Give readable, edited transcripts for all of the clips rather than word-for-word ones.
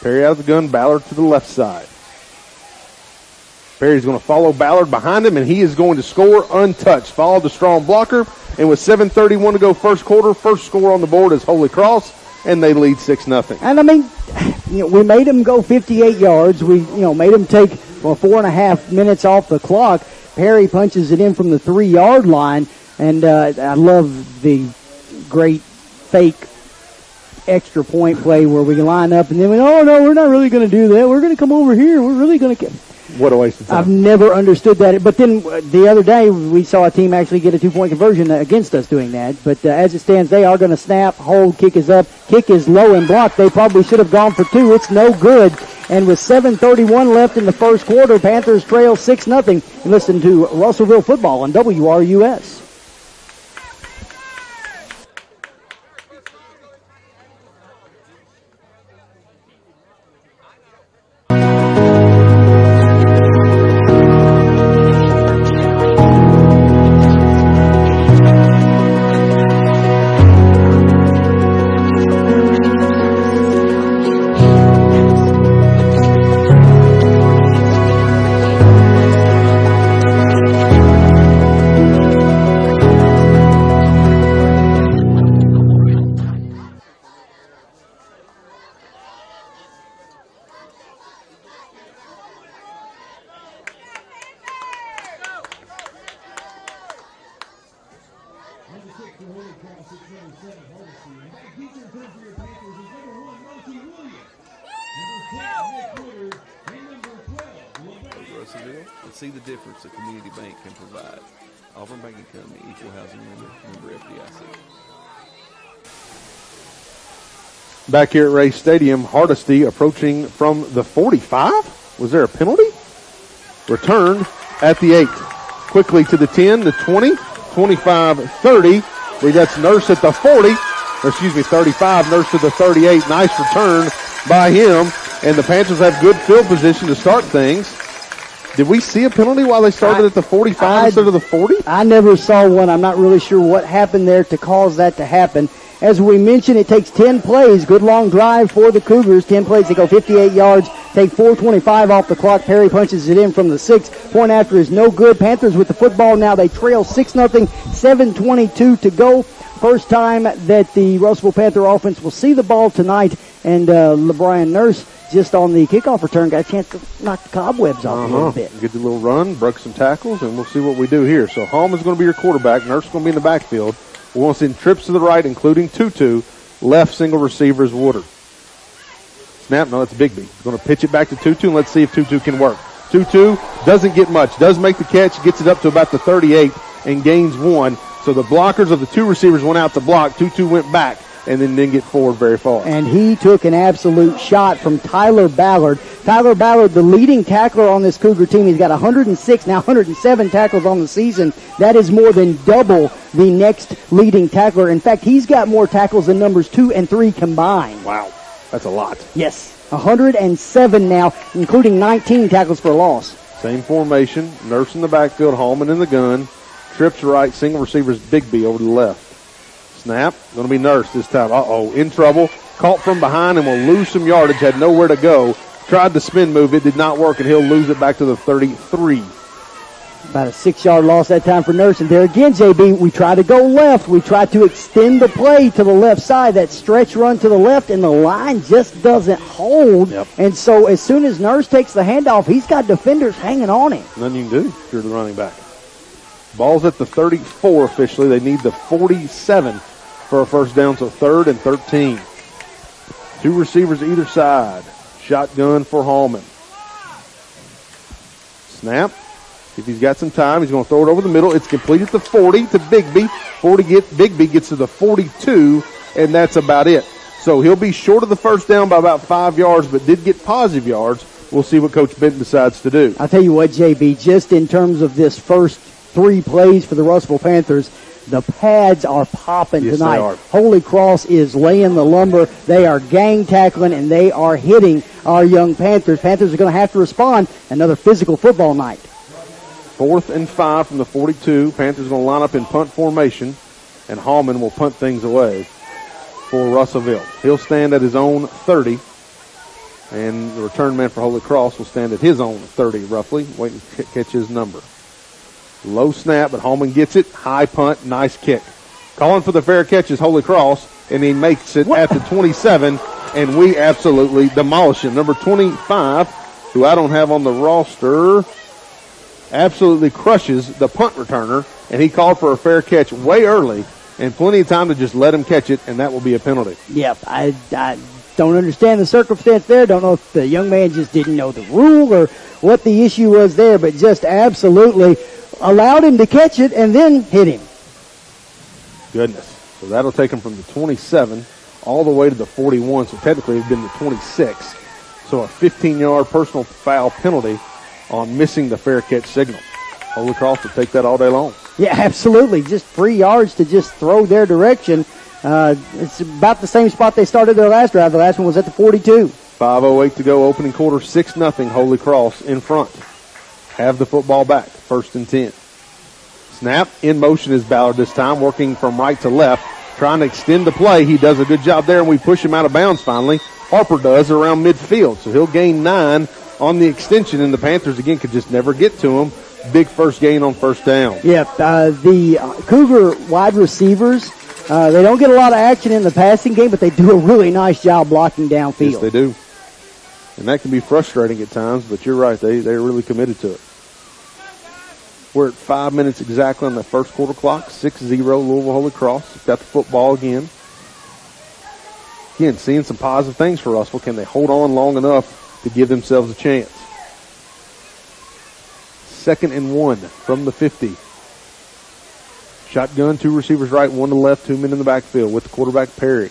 Perry out of the gun, Ballard to the left side. Perry's going to follow Ballard behind him, and he is going to score untouched. Followed the strong blocker, and with 7:31 to go first quarter, first score on the board is Holy Cross, and they lead 6-0. And, I mean, we made them go 58 yards. We, made them take 4.5 minutes off the clock. Perry punches it in from the 3-yard line, and I love the great fake extra point play where we can line up, and then we're not really going to do that. We're going to come over here. We're really going to What a waste of time. I've never understood that. But then the other day we saw a team actually get a 2-point conversion against us doing that. But as it stands, they are going to snap, hold, kick is up. Kick is low and blocked. They probably should have gone for 2. It's no good. And with 7:31 left in the first quarter, Panthers trail 6-0. And listen to Russellville football on WRUS. Russellville and see the difference a community bank can provide. Auburn Banking Company, equal housing member FDIC. Back here at Ray Stadium, Hardesty approaching from the 45. Was there a penalty? Returned at the 8. Quickly to the 10, the 20, 25, 30. That's Nurse at the 40. 35. Nurse to the 38. Nice return by him. And the Panthers have good field position to start things. Did we see a penalty while they started at the 45 instead of the 40? I never saw one. I'm not really sure what happened there to cause that to happen. As we mentioned, it takes 10 plays. Good long drive for the Cougars. 10 plays. They go 58 yards. Take 4:25 off the clock. Perry punches it in from the 6. Point after is no good. Panthers with the football now. They trail 6-0. 7:22 to go. First time that the Russellville Panther offense will see the ball tonight. And LeBron Nurse, just on the kickoff return, got a chance to knock the cobwebs off a little bit. Get the little run, broke some tackles, and we'll see what we do here. So Hallman's going to be your quarterback. Nurse is going to be in the backfield. We want to send trips to the right, including Tutu. Left single receiver is Woodard. Snap, no, that's Bigby. He's going to pitch it back to Tutu, and let's see if Tutu can work. Tutu doesn't get much, does make the catch, gets it up to about the 38, and gains 1. So the blockers of the 2 receivers went out to block. Tutu went back and then didn't get forward very far. And he took an absolute shot from Tyler Ballard. Tyler Ballard, the leading tackler on this Cougar team. He's got 106, now 107 tackles on the season. That is more than double the next leading tackler. In fact, he's got more tackles than numbers 2 and 3 combined. Wow, that's a lot. Yes, 107 now, including 19 tackles for loss. Same formation. Nurse in the backfield, Hallman in the gun. Trips right, single receivers Bigby over to the left. Snap, going to be Nurse this time. In trouble. Caught from behind and will lose some yardage. Had nowhere to go. Tried the spin move. It did not work, and he'll lose it back to the 33. About a 6-yard loss that time for Nurse. And there again, JB, we try to go left. We try to extend the play to the left side. That stretch run to the left, and the line just doesn't hold. Yep. And so as soon as Nurse takes the handoff, he's got defenders hanging on him. Nothing you can do if you're the running back. Ball's at the 34 officially. They need the 47 for a first down, so 3rd and 13. 2 receivers either side. Shotgun for Hallman. Snap. If he's got some time, he's going to throw it over the middle. It's complete at the 40 to Bigby. Bigby gets to the 42, and that's about it. So he'll be short of the first down by about 5 yards, but did get positive yards. We'll see what Coach Benton decides to do. I'll tell you what, JB, just in terms of this first 3 plays for the Russellville Panthers, the pads are popping tonight. They are. Holy Cross is laying the lumber. They are gang tackling, and they are hitting our young Panthers. Panthers are going to have to respond. Another physical football night. 4th and 5 from the 42. Panthers going to line up in punt formation, and Hallman will punt things away for Russellville. He'll stand at his own 30 And the return man for Holy Cross will stand at his own 30, roughly, waiting to catch his number. Low snap, but Holman gets it. High punt, nice kick. Calling for the fair catch is Holy Cross, and he makes it at the 27, and we absolutely demolish him. Number 25, who I don't have on the roster, absolutely crushes the punt returner, and he called for a fair catch way early, and plenty of time to just let him catch it, and that will be a penalty. Yep, I don't understand the circumstance there. Don't know if the young man just didn't know the rule or what the issue was there, but just absolutely allowed him to catch it and then hit him. Goodness. So that'll take him from the 27 all the way to the 41, so technically it's been the 26. So a 15-yard personal foul penalty on missing the fair catch signal. Holy Cross will take that all day long. Yeah, absolutely. Just 3 yards to just throw their direction. It's about the same spot they started their last drive. The last one was at the 42. 5:08 to go, opening quarter, 6-0, Holy Cross in front. Have the football back, 1st and 10. Snap, in motion is Ballard this time, working from right to left, trying to extend the play. He does a good job there, and we push him out of bounds finally. Harper does around midfield, so he'll gain 9 on the extension, and the Panthers, again, could just never get to him. Big first gain on first down. Yep, the Cougar wide receivers, they don't get a lot of action in the passing game, but they do a really nice job blocking downfield. Yes, they do. And that can be frustrating at times, but you're right, they're really committed to it. We're at 5 minutes exactly on the first quarter clock, 6-0 Louisville Holy Cross. Got the football again. Again, seeing some positive things for Russellville. Can they hold on long enough to give themselves a chance? 2nd and 1 from the 50. Shotgun, 2 receivers right, 1 to the left, 2 men in the backfield with the quarterback Perry.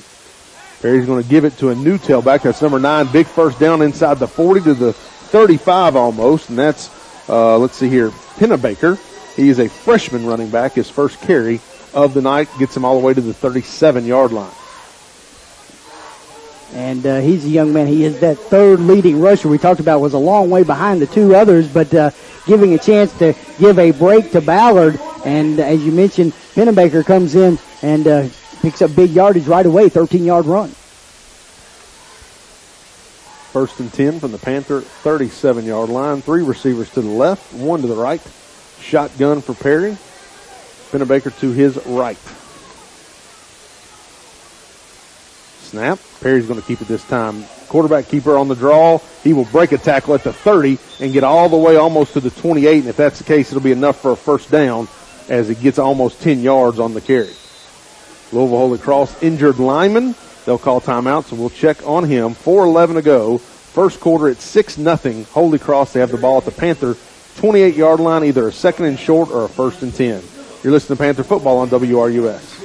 Perry's going to give it to a new tailback. That's number 9. Big first down inside the 40 to the 35 almost. And that's, let's see here, Pennebaker. He is a freshman running back. His first carry of the night gets him all the way to the 37-yard line. And he's a young man. He is that third leading rusher we talked about, was a long way behind the 2 others, but giving a chance to give a break to Ballard. And as you mentioned, Pennebaker comes in and picks up big yardage right away, 13-yard run. 1st and 10 from the Panther 37-yard line. 3 receivers to the left, 1 to the right. Shotgun for Perry. Pennebaker to his right. Snap. Perry's going to keep it this time. Quarterback keeper on the draw. He will break a tackle at the 30 and get all the way almost to the 28. And if that's the case, it'll be enough for a first down as he gets almost 10 yards on the carry. Louisville Holy Cross injured lineman. They'll call timeout, so we'll check on him. 4:11 to go. First quarter at 6-0. Holy Cross, they have the ball at the Panther 28-yard line, either a 2nd and short or a 1st and 10. You're listening to Panther Football on WRUS.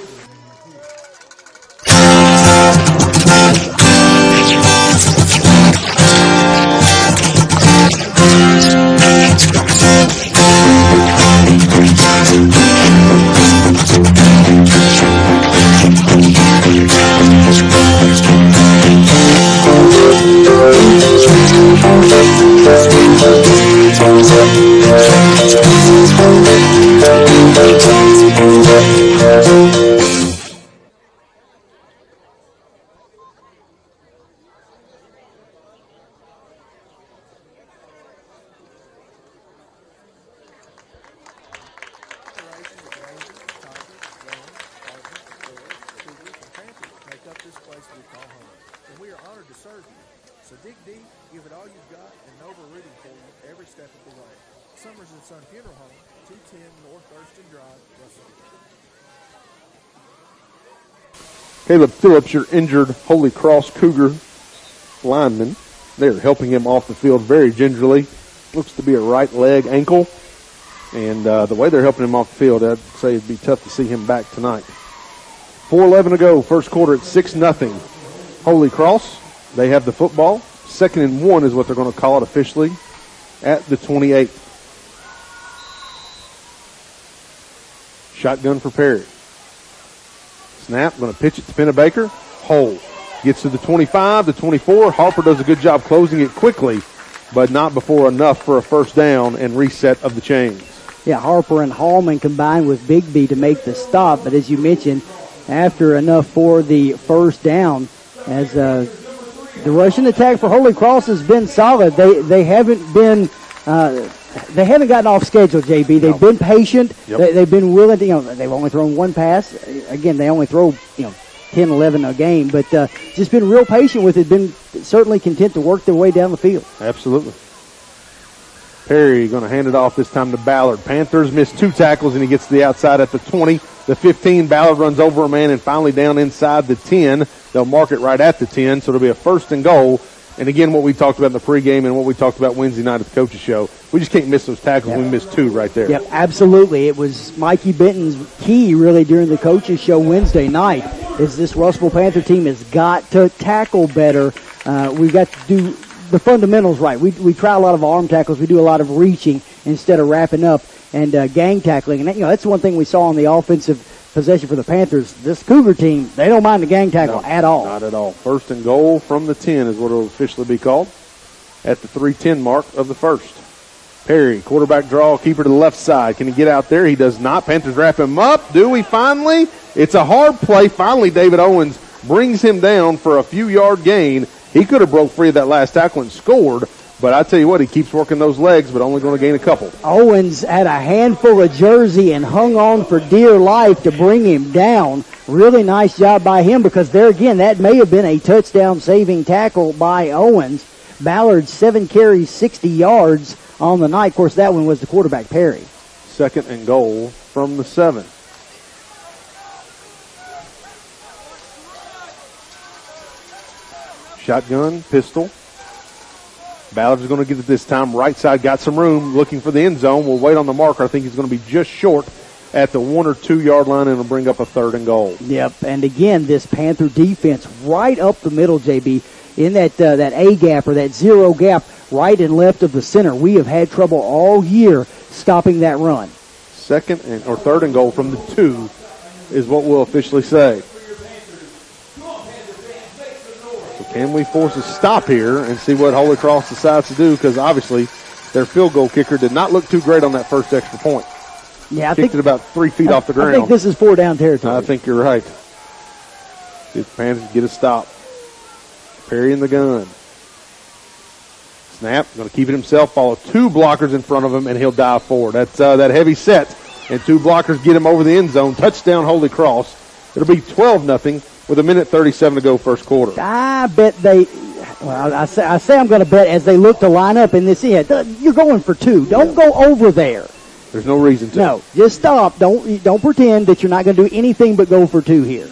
Caleb Phillips, your injured Holy Cross Cougar lineman. They're helping him off the field very gingerly. Looks to be a right leg ankle. And the way they're helping him off the field, I'd say it'd be tough to see him back tonight. 4:11 to go. First quarter at 6-0. Holy Cross, they have the football. 2nd and 1 is what they're going to call it officially at the 28. Shotgun for Perry. Snap, going to pitch it to Pennebaker. Hole. Gets to the 25, the 24. Harper does a good job closing it quickly, but not before enough for a first down and reset of the chains. Yeah, Harper and Hallman combined with Bigby to make the stop, but as you mentioned, after enough for the first down, as The rushing attack for Holy Cross has been solid. They haven't been they haven't gotten off schedule, JB. They've been patient. Yep. They've been willing to, they've only thrown one pass. Again, they only throw 10, 11 a game, but just been real patient with it. Been certainly content to work their way down the field. Absolutely. Perry going to hand it off this time to Ballard. Panthers miss 2 tackles, and he gets to the outside at the 20. The 15, Ballard runs over a man and finally down inside the 10. They'll mark it right at the 10, so it'll be a 1st and goal. And again, what we talked about in the pregame and what we talked about Wednesday night at the coaches show, we just can't miss those tackles. Yep. We missed 2 right there. Yep, absolutely. It was Mikey Benton's key really during the coaches show Wednesday night is this Russellville Panther team has got to tackle better. We've got to do the fundamentals right. We try a lot of arm tackles. We do a lot of reaching instead of wrapping up and gang tackling. And that's one thing we saw on the offensive possession for the Panthers. This Cougar team, they don't mind the gang tackle at all. Not at all. 1st and goal from the 10 is what it will officially be called at the 3:10 mark of the first. Perry, quarterback draw, keeper to the left side. Can he get out there? He does not. Panthers wrap him up. Do we finally? It's a hard play. Finally, David Owens brings him down for a few-yard gain. He could have broke free of that last tackle and scored, but I tell you what, he keeps working those legs, but only going to gain a couple. Owens had a handful of jersey and hung on for dear life to bring him down. Really nice job by him because there again, that may have been a touchdown-saving tackle by Owens. Ballard, 7 carries, 60 yards on the night. Of course, that one was the quarterback, Perry. 2nd and goal from the 7. Shotgun, pistol. Ballard's going to get it this time. Right side got some room, looking for the end zone. We'll wait on the marker. I think he's going to be just short at the 1 or 2 yard line, and it'll bring up a 3rd and goal. Yep, and again, this Panther defense right up the middle, JB, in that A gap or that 0 gap, right and left of the center. We have had trouble all year stopping that run. 3rd and goal from the 2 is what we'll officially say. Can we force a stop here and see what Holy Cross decides to do? Because obviously their field goal kicker did not look too great on that first extra point. Yeah, I Kicked it about 3 feet off the ground. I think this is 4 down territory. I think you're right. See if the Panthers get a stop. Perry in the gun. Snap, going to keep it himself. Follow 2 blockers in front of him, and he'll dive forward. That's that heavy set, and 2 blockers get him over the end zone. Touchdown, Holy Cross. It'll be 12-0. With 1:37 to go first quarter. I bet I say I'm going to bet as they look to line up in this end. You're going for 2. Don't go over there. There's no reason to. No, just stop. Don't pretend that you're not going to do anything but go for 2 here.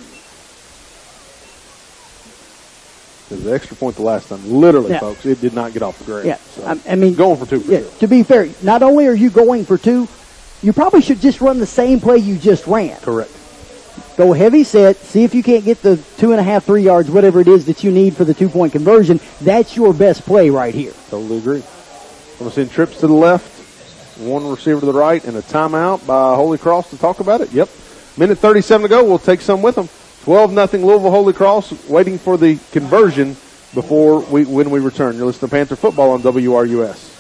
There's an extra point the last time. Literally, folks, it did not get off the ground. Yeah, so I mean, going for 2 for sure. To be fair, not only are you going for 2, you probably should just run the same play you just ran. Correct. Go heavy set, see if you can't get the 2.5, 3 yards, whatever it is that you need for the 2-point conversion. That's your best play right here. Totally agree. Going to send trips to the left, 1 receiver to the right, and a timeout by Holy Cross to talk about it. Yep. 1:37 to go. We'll take some with them. 12-0 Louisville Holy Cross, waiting for the conversion when we return. You're listening to Panther Football on WRUS.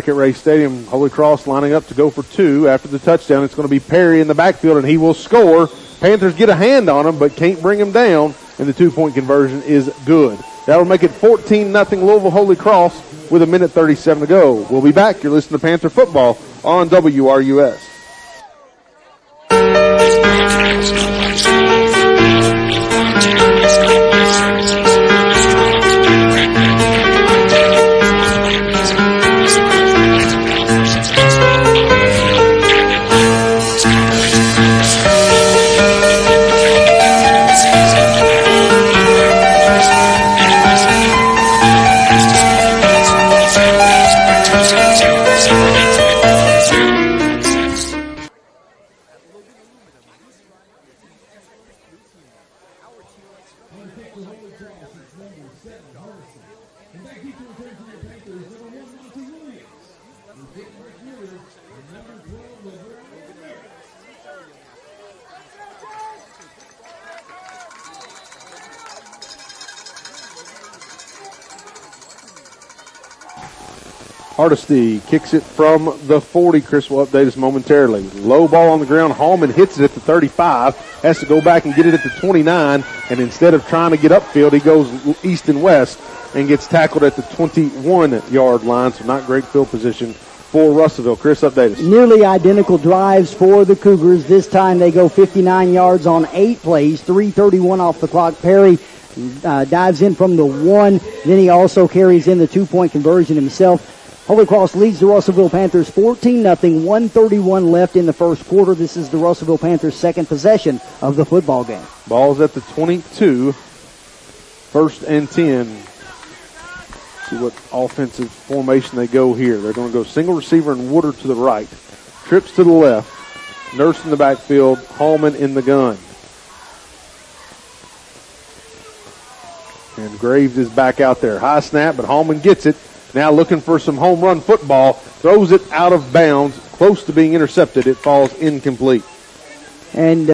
At Ray Stadium, Holy Cross lining up to go for 2 after the touchdown. It's going to be Perry in the backfield, and he will score. Panthers get a hand on him, but can't bring him down, and the 2-point conversion is good. That'll make it 14-0 Louisville Holy Cross with 1:37 to go. We'll be back. You're listening to Panther Football on WRUS. Hardesty kicks it from the 40. Chris will update us momentarily. Low ball on the ground. Hallman hits it at the 35. Has to go back and get it at the 29. And instead of trying to get upfield, he goes east and west and gets tackled at the 21-yard line. So not great field position for Russellville. Chris, update us. Nearly identical drives for the Cougars. This time they go 59 yards on 8 plays. 3:31 off the clock. Perry dives in from the 1. Then he also carries in the 2-point conversion himself. Holy Cross leads the Russellville Panthers 14-0, 1:31 left in the first quarter. This is the Russellville Panthers' second possession of the football game. Ball's at the 22, 1st and 10. See what offensive formation they go here. They're going to go single receiver and Woodard to the right. Trips to the left. Nurse in the backfield. Hallman in the gun. And Graves is back out there. High snap, but Hallman gets it. Now looking for some home run football. Throws it out of bounds. Close to being intercepted. It falls incomplete. And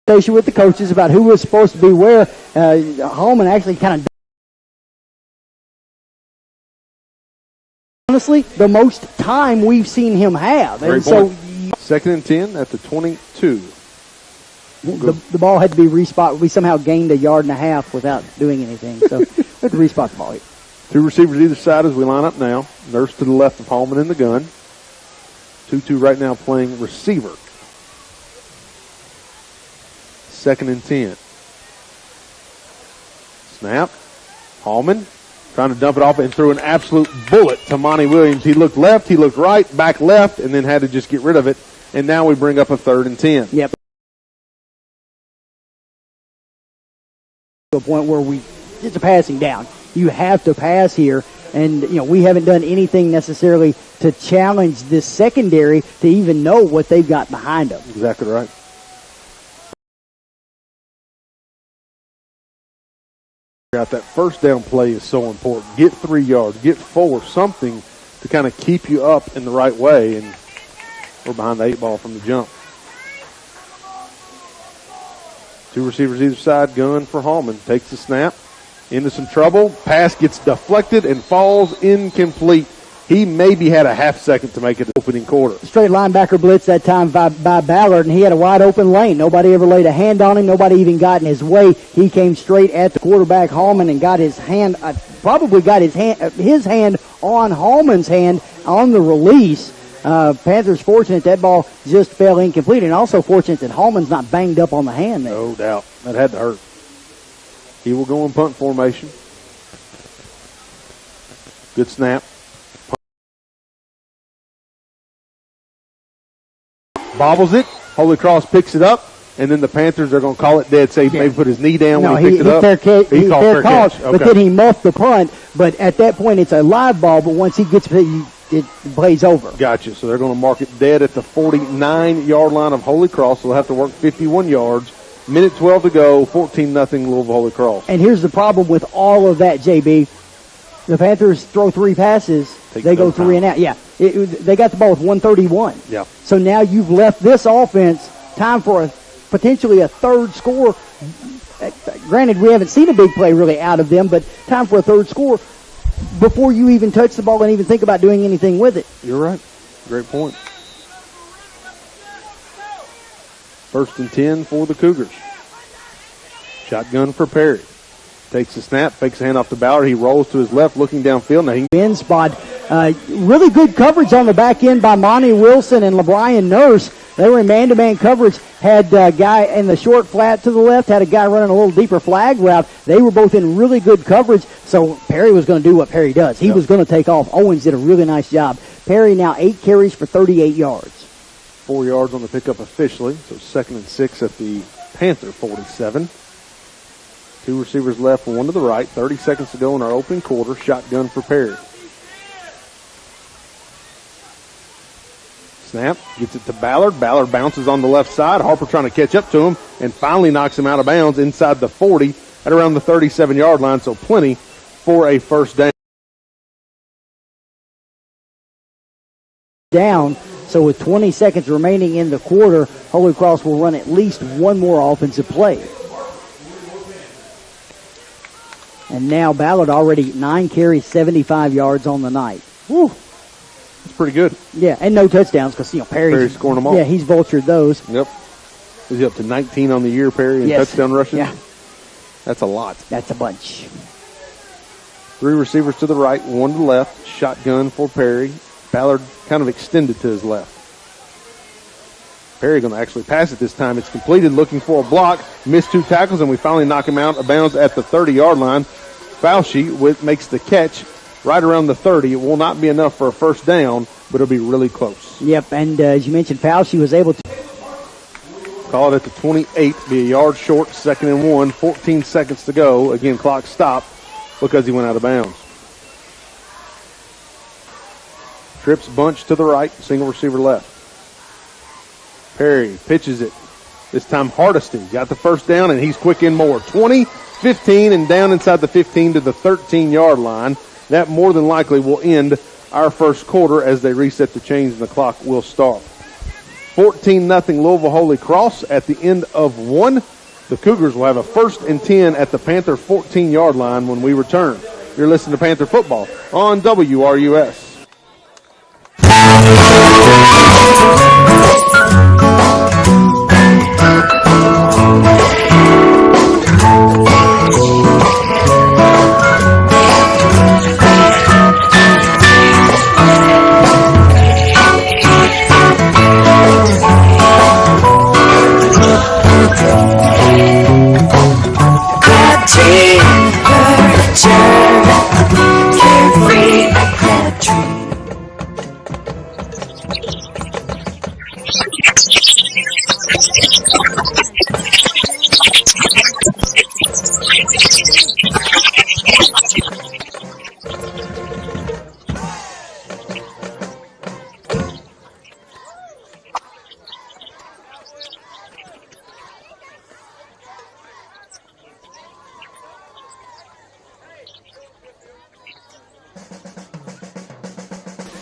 with the coaches about who was supposed to be where. Hallman actually kind of, honestly, the most time we've seen him have. And so 2nd and 10 at the 22. The ball had to be respot. We somehow gained a yard and a half without doing anything. So we had to respot the ball here. 2 receivers either side as we line up now. Nurse to the left of Hallman in the gun. 2-2 right now playing receiver. 2nd and 10. Snap. Hallman trying to dump it off and threw an absolute bullet to Monty Williams. He looked left, he looked right, back left, and then had to just get rid of it. And now we bring up a 3rd and 10. Yep. To a point where it's a passing down. You have to pass here. And, we haven't done anything necessarily to challenge this secondary to even know what they've got behind them. Exactly right. That 1st down play is so important. Get 3 yards, get 4, something to kind of keep you up in the right way. And we're behind the 8 ball from the jump. 2 receivers either side. Gun for Hallman. Takes the snap. Into some trouble. Pass gets deflected and falls incomplete. He maybe had a half second to make it the opening quarter. Straight linebacker blitz that time by Ballard, and he had a wide open lane. Nobody ever laid a hand on him. Nobody even got in his way. He came straight at the quarterback, Hallman, and got his hand, probably got his hand on Hallman's hand on the release. Panthers fortunate that ball just fell incomplete, and also fortunate that Hallman's not banged up on the hand there. No doubt. That had to hurt. He will go in punt formation. Good snap. Bobbles it. Holy Cross picks it up, and then the Panthers are going to call it dead safe. Maybe put his knee down when he picked it up. He called fair catch. But then he muffed the punt. But at that point, it's a live ball, but once he gets it plays over. Gotcha. So they're going to mark it dead at the 49-yard line of Holy Cross. So they'll have to work 51 yards. Minute 12 to go, 14-0 Louisville Holy Cross. And here's the problem with all of that, JB. The Panthers throw 3 passes. They go 3 and out. Yeah, they got the ball with 1:31. Yeah. So now you've left this offense time for potentially a 3rd score. Granted, we haven't seen a big play really out of them, but time for a 3rd score before you even touch the ball and even think about doing anything with it. You're right. Great point. 1st and 10 for the Cougars. Shotgun for Perry. Takes the snap, fakes the hand off to Ballard. He rolls to his left, looking downfield. Now in spot. Really good coverage on the back end by Monty Wilson and LeBrian Nurse. They were in man-to-man coverage. Had a guy in the short flat to the left, had a guy running a little deeper flag route. They were both in really good coverage, so Perry was going to do what Perry does. He was going to take off. Owens did a really nice job. Perry now 8 carries for 38 yards. 4 yards on the pickup officially, so 2nd and 6 at the Panther 47. 2 receivers left, 1 to the right. 30 seconds to go in our opening quarter. Shotgun for Perry. Snap, gets it to Ballard. Ballard bounces on the left side. Harper trying to catch up to him and finally knocks him out of bounds inside the 40 at around the 37-yard line, so plenty for a 1st down. So with 20 seconds remaining in the quarter, Holy Cross will run at least one more offensive play. And now Ballard already 9 carries, 75 yards on the night. Woo. That's pretty good. Yeah, and no touchdowns because, Perry's scoring them all. Yeah, he's vultured those. Yep. Is he up to 19 on the year, Perry, in touchdown rushes? Yeah. That's a lot. That's a bunch. 3 receivers to the right, 1 to the left. Shotgun for Perry. Ballard kind of extended to his left. Perry going to actually pass it this time. It's completed, looking for a block. Missed 2 tackles, and we finally knock him out of bounds at the 30-yard line. Fauci makes the catch right around the 30. It will not be enough for a first down, but it'll be really close. Yep, and as you mentioned, Fauci was able to call it at the 28, be a yard short, 2nd and 1, 14 seconds to go. Again, clock stopped because he went out of bounds. Trips bunch to the right, single receiver left. Perry pitches it. This time Hardesty got the first down, and he's quick in more. 20, 15, and down inside the 15 to the 13-yard line. That more than likely will end our first quarter as they reset the chains and the clock will start. 14-0 Louisville Holy Cross at the end of 1. The Cougars will have a 1st and 10 at the Panther 14-yard line when we return. You're listening to Panther Football on WRUS.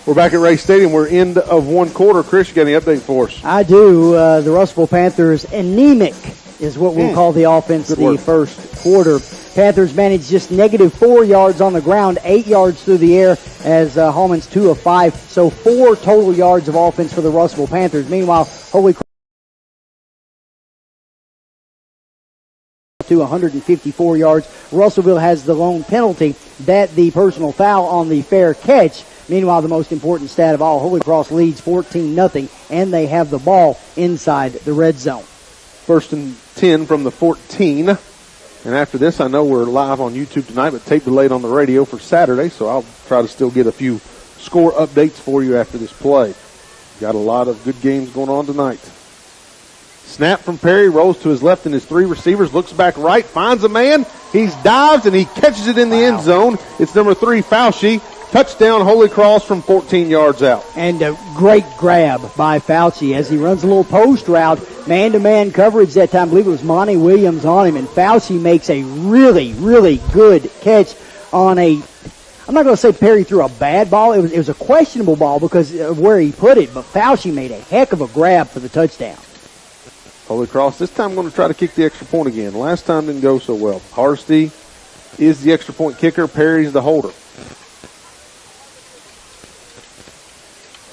We're back at Ray Stadium. We're end of 1 quarter. Chris, you got any update for us? I do. The Russellville Panthers, anemic is what we'll call the offense the first quarter. Panthers managed just -4 yards on the ground, 8 yards through the air as Hallman's 2 of 5. So 4 total yards of offense for the Russellville Panthers. Meanwhile, Holy Cross to 154 yards. Russellville has the lone penalty, that the personal foul on the fair catch. Meanwhile, the most important stat of all, Holy Cross leads 14-0, and they have the ball inside the red zone. 1st and 10 from the 14. And after this, I know we're live on YouTube tonight, but tape delayed on the radio for Saturday, so I'll try to still get a few score updates for you after this play. Got a lot of good games going on tonight. Snap from Perry, rolls to his left and his 3 receivers, looks back right, finds a man, he's dives, and he catches it in the end zone. It's number 3, Fauci. Touchdown, Holy Cross from 14 yards out. And a great grab by Fauci as he runs a little post route, man-to-man coverage that time. I believe it was Monty Williams on him, and Fauci makes a really, really good catch on a, I'm not going to say Perry threw a bad ball. It was a questionable ball because of where he put it, but Fauci made a heck of a grab for the touchdown. Holy Cross this time going to try to kick the extra point again. Last time didn't go so well. Hardesty is the extra point kicker. Perry's the holder.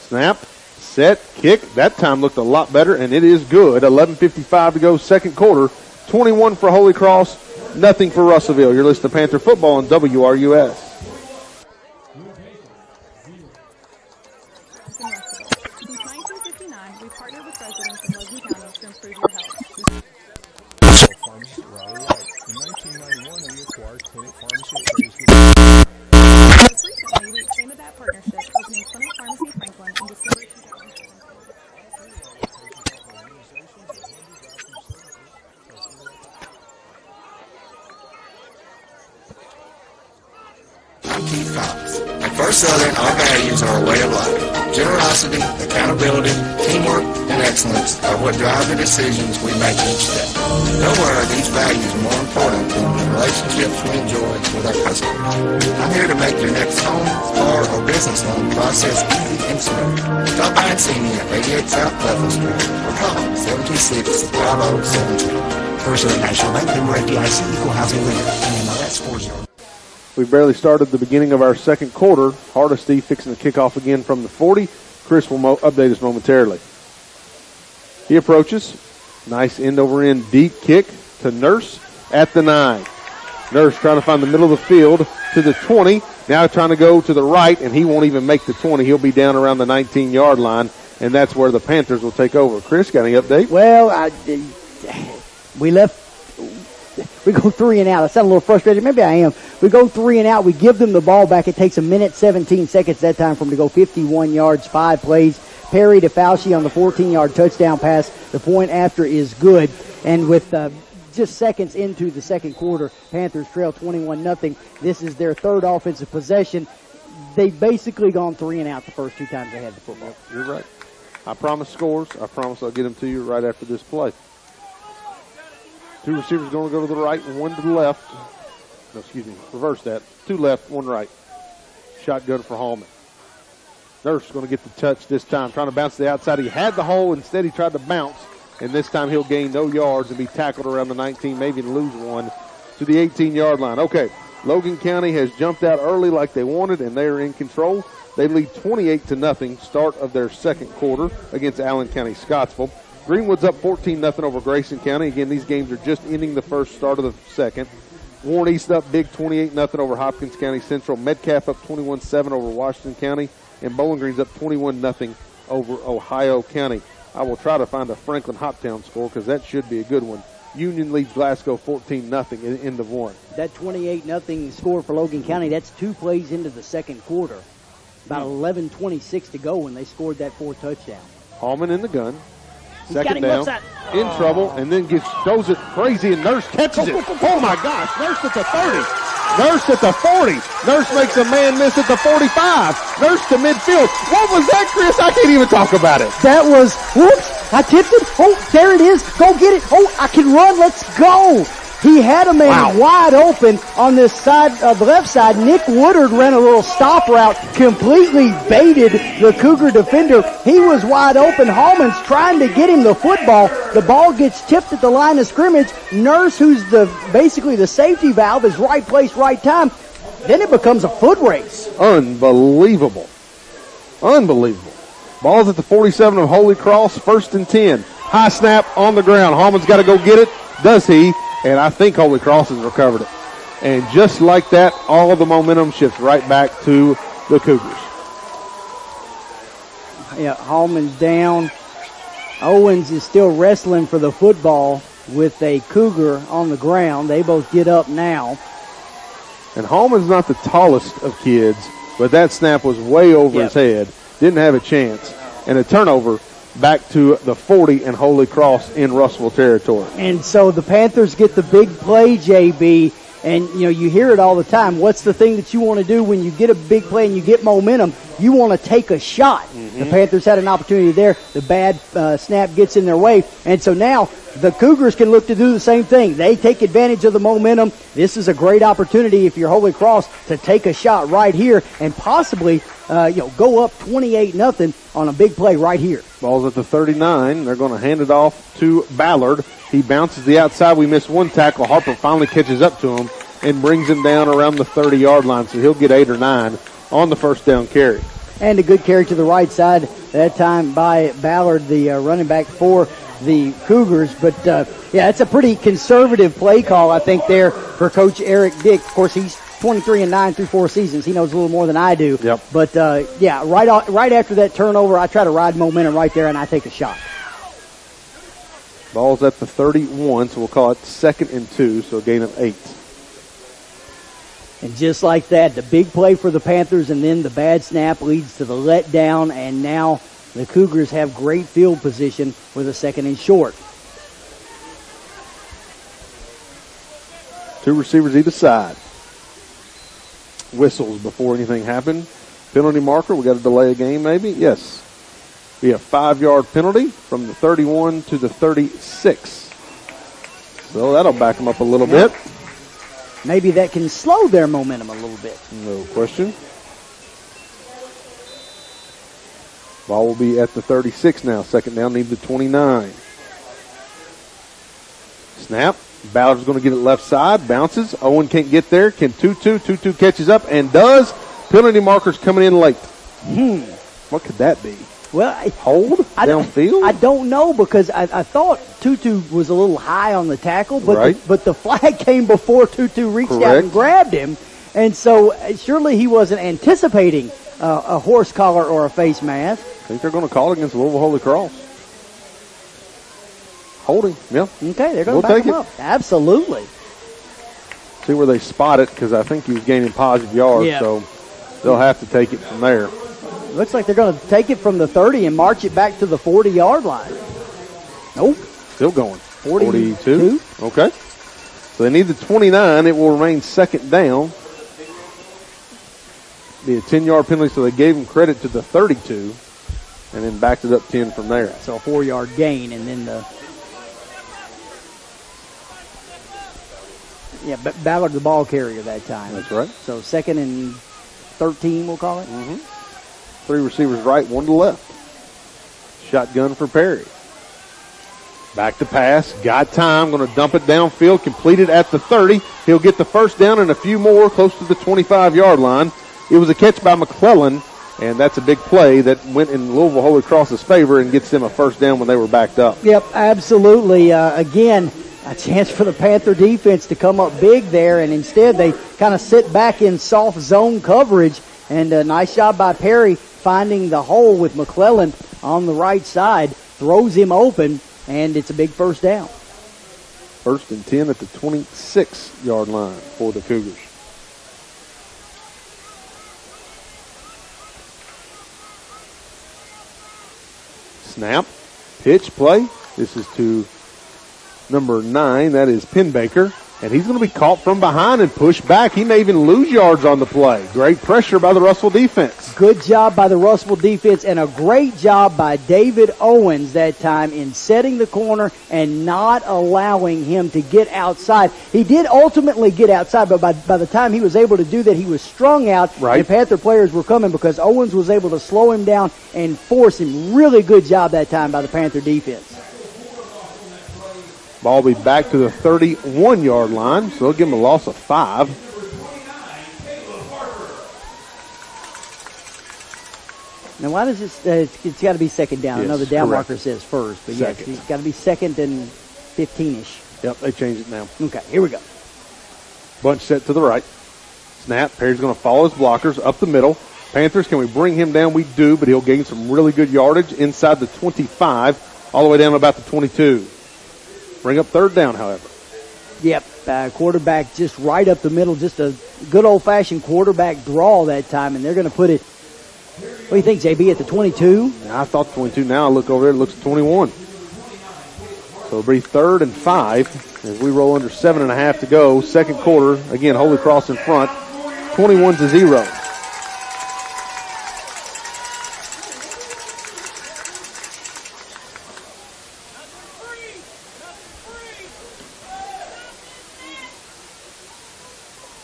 Snap, set, kick. That time looked a lot better, and it is good. 11:55 to go, second quarter. 21 for Holy Cross, nothing for Russellville. You're listening to Panther Football on WRUS. Since 1959, we've partnered with residents in Logan County to improve your health. In 1991, we acquired Clinic Pharmacy at Graysville. Most recently, we expanded that partnership, opening Clinic Pharmacy Franklin in December 2017. I'm Keith Cox. At First Southern, our values are a way of life. Generosity, accountability, teamwork, and excellence are what drive the decisions we make each day. Nowhere are these values more important than the relationships we enjoy with our customers. I'm here to make your next home, car, or business loan process easy and smooth. Stop by and see me at 88 South Bethel Street or call 726-5017. First Southern National Bank, member FDIC, equal housing lender, NMLS 40. We've barely started the beginning of our second quarter. Hardesty fixing the kickoff again from the 40. Chris will update us momentarily. He approaches. Nice end-over-end deep kick to Nurse at the 9. Nurse trying to find the middle of the field to the 20. Now trying to go to the right, and he won't even make the 20. He'll be down around the 19-yard line, and that's where the Panthers will take over. Chris, got any update? Well, we go 3 and out. I sound a little frustrated. Maybe I am. We go 3 and out. We give them the ball back. It takes a minute, 17 seconds that time for them to go 51 yards, 5 plays. Perry to Fauci on the 14-yard touchdown pass. The point after is good. And with just seconds into the second quarter, Panthers trail 21-0. This is their third offensive possession. They've basically gone 3 and out the first 2 times they had the football. You're right. I promise scores. I promise I'll get them to you right after this play. 2 receivers going to go to the right and 1 to the left. No, excuse me. Reverse that. 2 left, 1 right. Shotgun for Hallman. Nurse going to get the touch this time. Trying to bounce to the outside. He had the hole. Instead, he tried to bounce. And this time he'll gain no yards and be tackled around the 19, maybe lose 1 to the 18-yard line. Okay, Logan County has jumped out early like they wanted, and they are in control. They lead 28-0, start of their second quarter against Allen County Scottsville. Greenwood's up 14-0 over Grayson County. Again, these games are just ending the first, start of the second. Warren East up big 28-0 over Hopkins County Central. Metcalf up 21-7 over Washington County. And Bowling Green's up 21-0 over Ohio County. I will try to find a Franklin Hoptown score because that should be a good one. Union leads Glasgow 14-0 in the end of 1. That 28-0 score for Logan County, that's 2 plays into the second quarter. About 11:26 to go when they scored that 4 touchdown. Hallman in the gun. Second down, in trouble, and then throws it crazy, and Nurse catches it. Oh, my gosh. Nurse at the 30. Nurse at the 40. Nurse makes a man miss at the 45. Nurse to midfield. What was that, Chris? I can't even talk about it. That was, whoops, I tipped it. Oh, there it is. Go get it. Oh, I can run. Let's go. He had a man wide open on this side, the left side. Nick Woodard ran a little stop route, completely baited the Cougar defender. He was wide open. Hallman's trying to get him the football. The ball gets tipped at the line of scrimmage. Nurse, who's basically the safety valve, is right place, right time. Then it becomes a foot race. Unbelievable. Unbelievable. Ball's at the 47 of Holy Cross, 1st and 10. High snap on the ground. Hallman's got to go get it. Does he? And I think Holy Cross has recovered it. And just like that, all of the momentum shifts right back to the Cougars. Yeah, Hallman's down. Owens is still wrestling for the football with a Cougar on the ground. They both get up now. And Hallman's not the tallest of kids, but that snap was way over his head. Didn't have a chance. And a turnover back to the 40 and Holy Cross in Russellville territory. And so the Panthers get the big play, JB, and you hear it all the time. What's the thing that you want to do when you get a big play and you get momentum? You want to take a shot. The Panthers had an opportunity there. The bad snap gets in their way. And so now the Cougars can look to do the same thing. They take advantage of the momentum. This is a great opportunity if you're Holy Cross to take a shot right here and possibly go up 28-0 on a big play right here. Ball's at the 39. They're going to hand it off to Ballard. He bounces the outside. We missed 1 tackle. Harper finally catches up to him and brings him down around the 30-yard line, so he'll get 8 or 9 on the first down carry. And a good carry to the right side that time by Ballard, the running back for the Cougars. But, it's a pretty conservative play call, I think, there for Coach Eric Dick. Of course, he's 23-9 through 4 seasons. He knows a little more than I do. Yep. But, right after that turnover, I try to ride momentum right there, and I take a shot. Ball's at the 31, so we'll call it 2nd and 2, so a gain of 8. And just like that, the big play for the Panthers, and then the bad snap leads to the letdown, and now the Cougars have great field position with a 2nd and short. 2 receivers either side. Whistles before anything happened. Penalty marker. We got to delay a game maybe? Yes. Be a 5-yard penalty from the 31 to the 36. So that'll back them up a little bit. Maybe that can slow their momentum a little bit. No question. Ball will be at the 36 now. 2nd down, need the 29. Snap. Ballard's going to get it left side, bounces. Owen can't get there. Can Tutu. Tutu catches up and does. Penalty markers coming in late. What could that be? Well, Hold downfield? I don't know because I thought Tutu was a little high on the tackle, but Right. but the flag came before Tutu reached out Correct. and grabbed him, and so surely he wasn't anticipating a horse collar or a face mask. I think they're going to call it against Louisville Holy Cross. Holding, yeah. Okay, they're going We'll to back take him it. up. Absolutely. See where they spot it because I think he was gaining positive yards, Yeah. so they'll have to take it from there. Looks like they're going to take it from the 30 and march it back to the 40-yard line. Nope. Still going. 42. Okay. So they need the 29. It will remain second down. Be a 10-yard penalty, so they gave him credit to the 32 and then backed it up 10 from there. So a 4-yard gain, and then but Ballard the ball carrier that time. That's right. So 2nd and 13, we'll call it. 3 receivers right, 1 to left. Shotgun for Perry. Back to pass. Got time. Going to dump it downfield. Completed at the 30. He'll get the first down and a few more close to the 25-yard line. It was a catch by McClellan, and that's a big play that went in Louisville Holy Cross's favor and gets them a first down when they were backed up. Yep, absolutely. Again, a chance for the Panther defense to come up big there, and instead they kind of sit back in soft zone coverage. And a nice job by Perry finding the hole with McClellan on the right side. Throws him open, and it's a big first down. 1st and 10 at the 26-yard line for the Cougars. Snap, pitch, play. This is to number 9. That is Penbaker. And he's going to be caught from behind and pushed back. He may even lose yards on the play. Great pressure by the Russell defense. Good job by the Russellville defense, and a great job by David Owens that time in setting the corner and not allowing him to get outside. He did ultimately get outside, but by the time he was able to do that, he was strung out, Right. and Panther players were coming because Owens was able to slow him down and force him. Really good job that time by the Panther defense. Ball will be back to the 31-yard line, so they'll give him a loss of 5. Now, why does it? It's got to be second down. I know the Yes, down correct. marker says first, but Second. yes, it's got to be 2nd and 15-ish. Yep, they changed it now. Okay, here we go. Bunch set to the right. Snap. Perry's going to follow his blockers up the middle. Panthers, can we bring him down? We do, but he'll gain some really good yardage inside the 25, all the way down to about the 22. Bring up 3rd down, however. Yep, quarterback just right up the middle, just a good old-fashioned quarterback draw that time, and they're going to put it, what do you think, JB, at the 22? I thought 22. Now I look over there, it looks 21. So it'll be 3rd and 5 as we roll under 7.5 to go. Second quarter, again, Holy Cross in front, 21-0.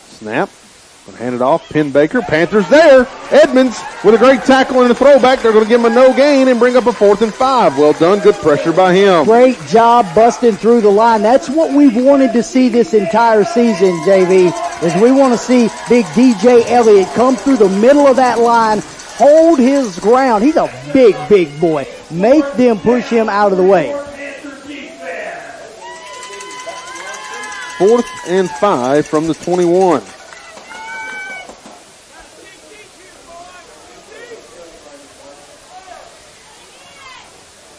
Snap. Gonna hand it off. Penbaker. Panthers there. Edmonds with a great tackle and a throwback. They're going to give him a no gain and bring up a 4th and 5. Well done. Good pressure by him. Great job busting through the line. That's what we've wanted to see this entire season, JV, is we want to see big DJ Elliott come through the middle of that line, hold his ground. He's a big, big boy. Make them push him out of the way. 4th and 5 from the 21.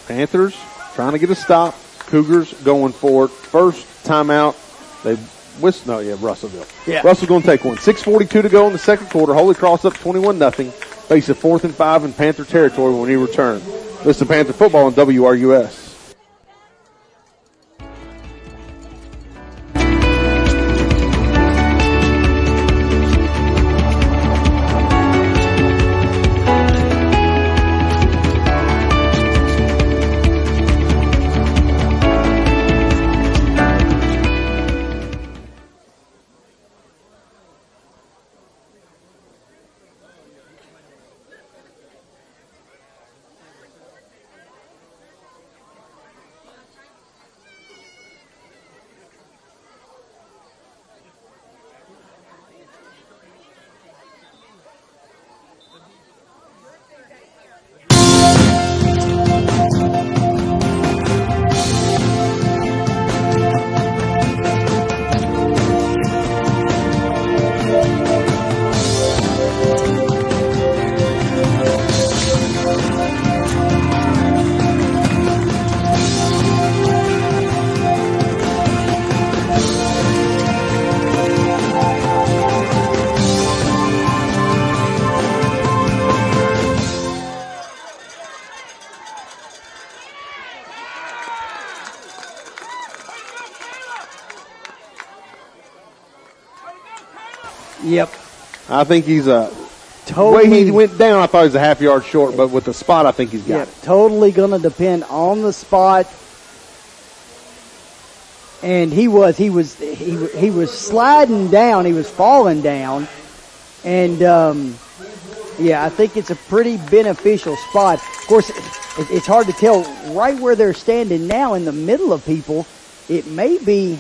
Panthers trying to get a stop. Cougars going for it. First timeout. Russellville. Yeah. Russell's going to take one. 6:42 to go in the second quarter. Holy Cross up 21-0. Face a 4th and 5 in Panther territory when he returns. Listen to Panther football on WRUS. Yep. I think he's the Totally. way he went down, I thought he was a half yard short, but with the spot, I think he's got it. Totally going to depend on the spot. And he was sliding down. He was falling down. And, I think it's a pretty beneficial spot. Of course, it's hard to tell right where they're standing now in the middle of people. It may be,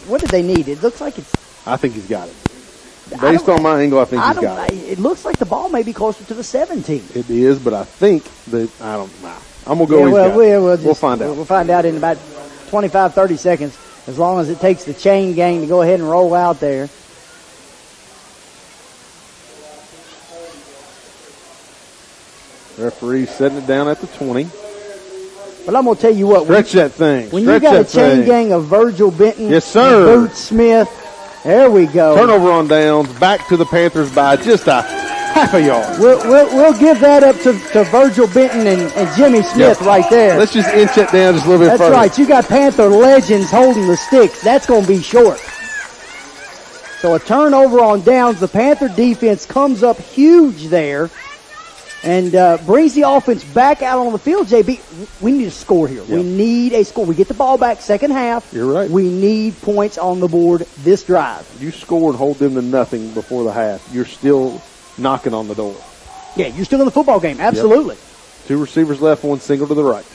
what did they need? It looks like it's. I think he's got it. Based on my angle, I think he's got it. It looks like the ball may be closer to the 17. It is, but I think that, I don't know. I'm going to go with we'll find out. We'll find out in about 25, 30 seconds, as long as it takes the chain gang to go ahead and roll out there. Referee setting it down at the 20. But I'm going to tell you what. Stretch that thing. When you got a chain gang of Virgil Benton, yes, sir, and Boots Smith, there we go. Turnover on downs, back to the Panthers by just a half a yard. We'll give that up to Virgil Benton and Jimmy Smith right there. Let's just inch it down just a little bit further. That's right. You got Panther legends holding the sticks. That's going to be short. So a turnover on downs. The Panther defense comes up huge there and brings the offense back out on the field. JB, we need a score here. Yep. We need a score. We get the ball back second half. You're right. We need points on the board this drive. You score and hold them to nothing before the half. You're still knocking on the door. Yeah, you're still in the football game. Absolutely. Yep. 2 receivers left, 1 single to the right.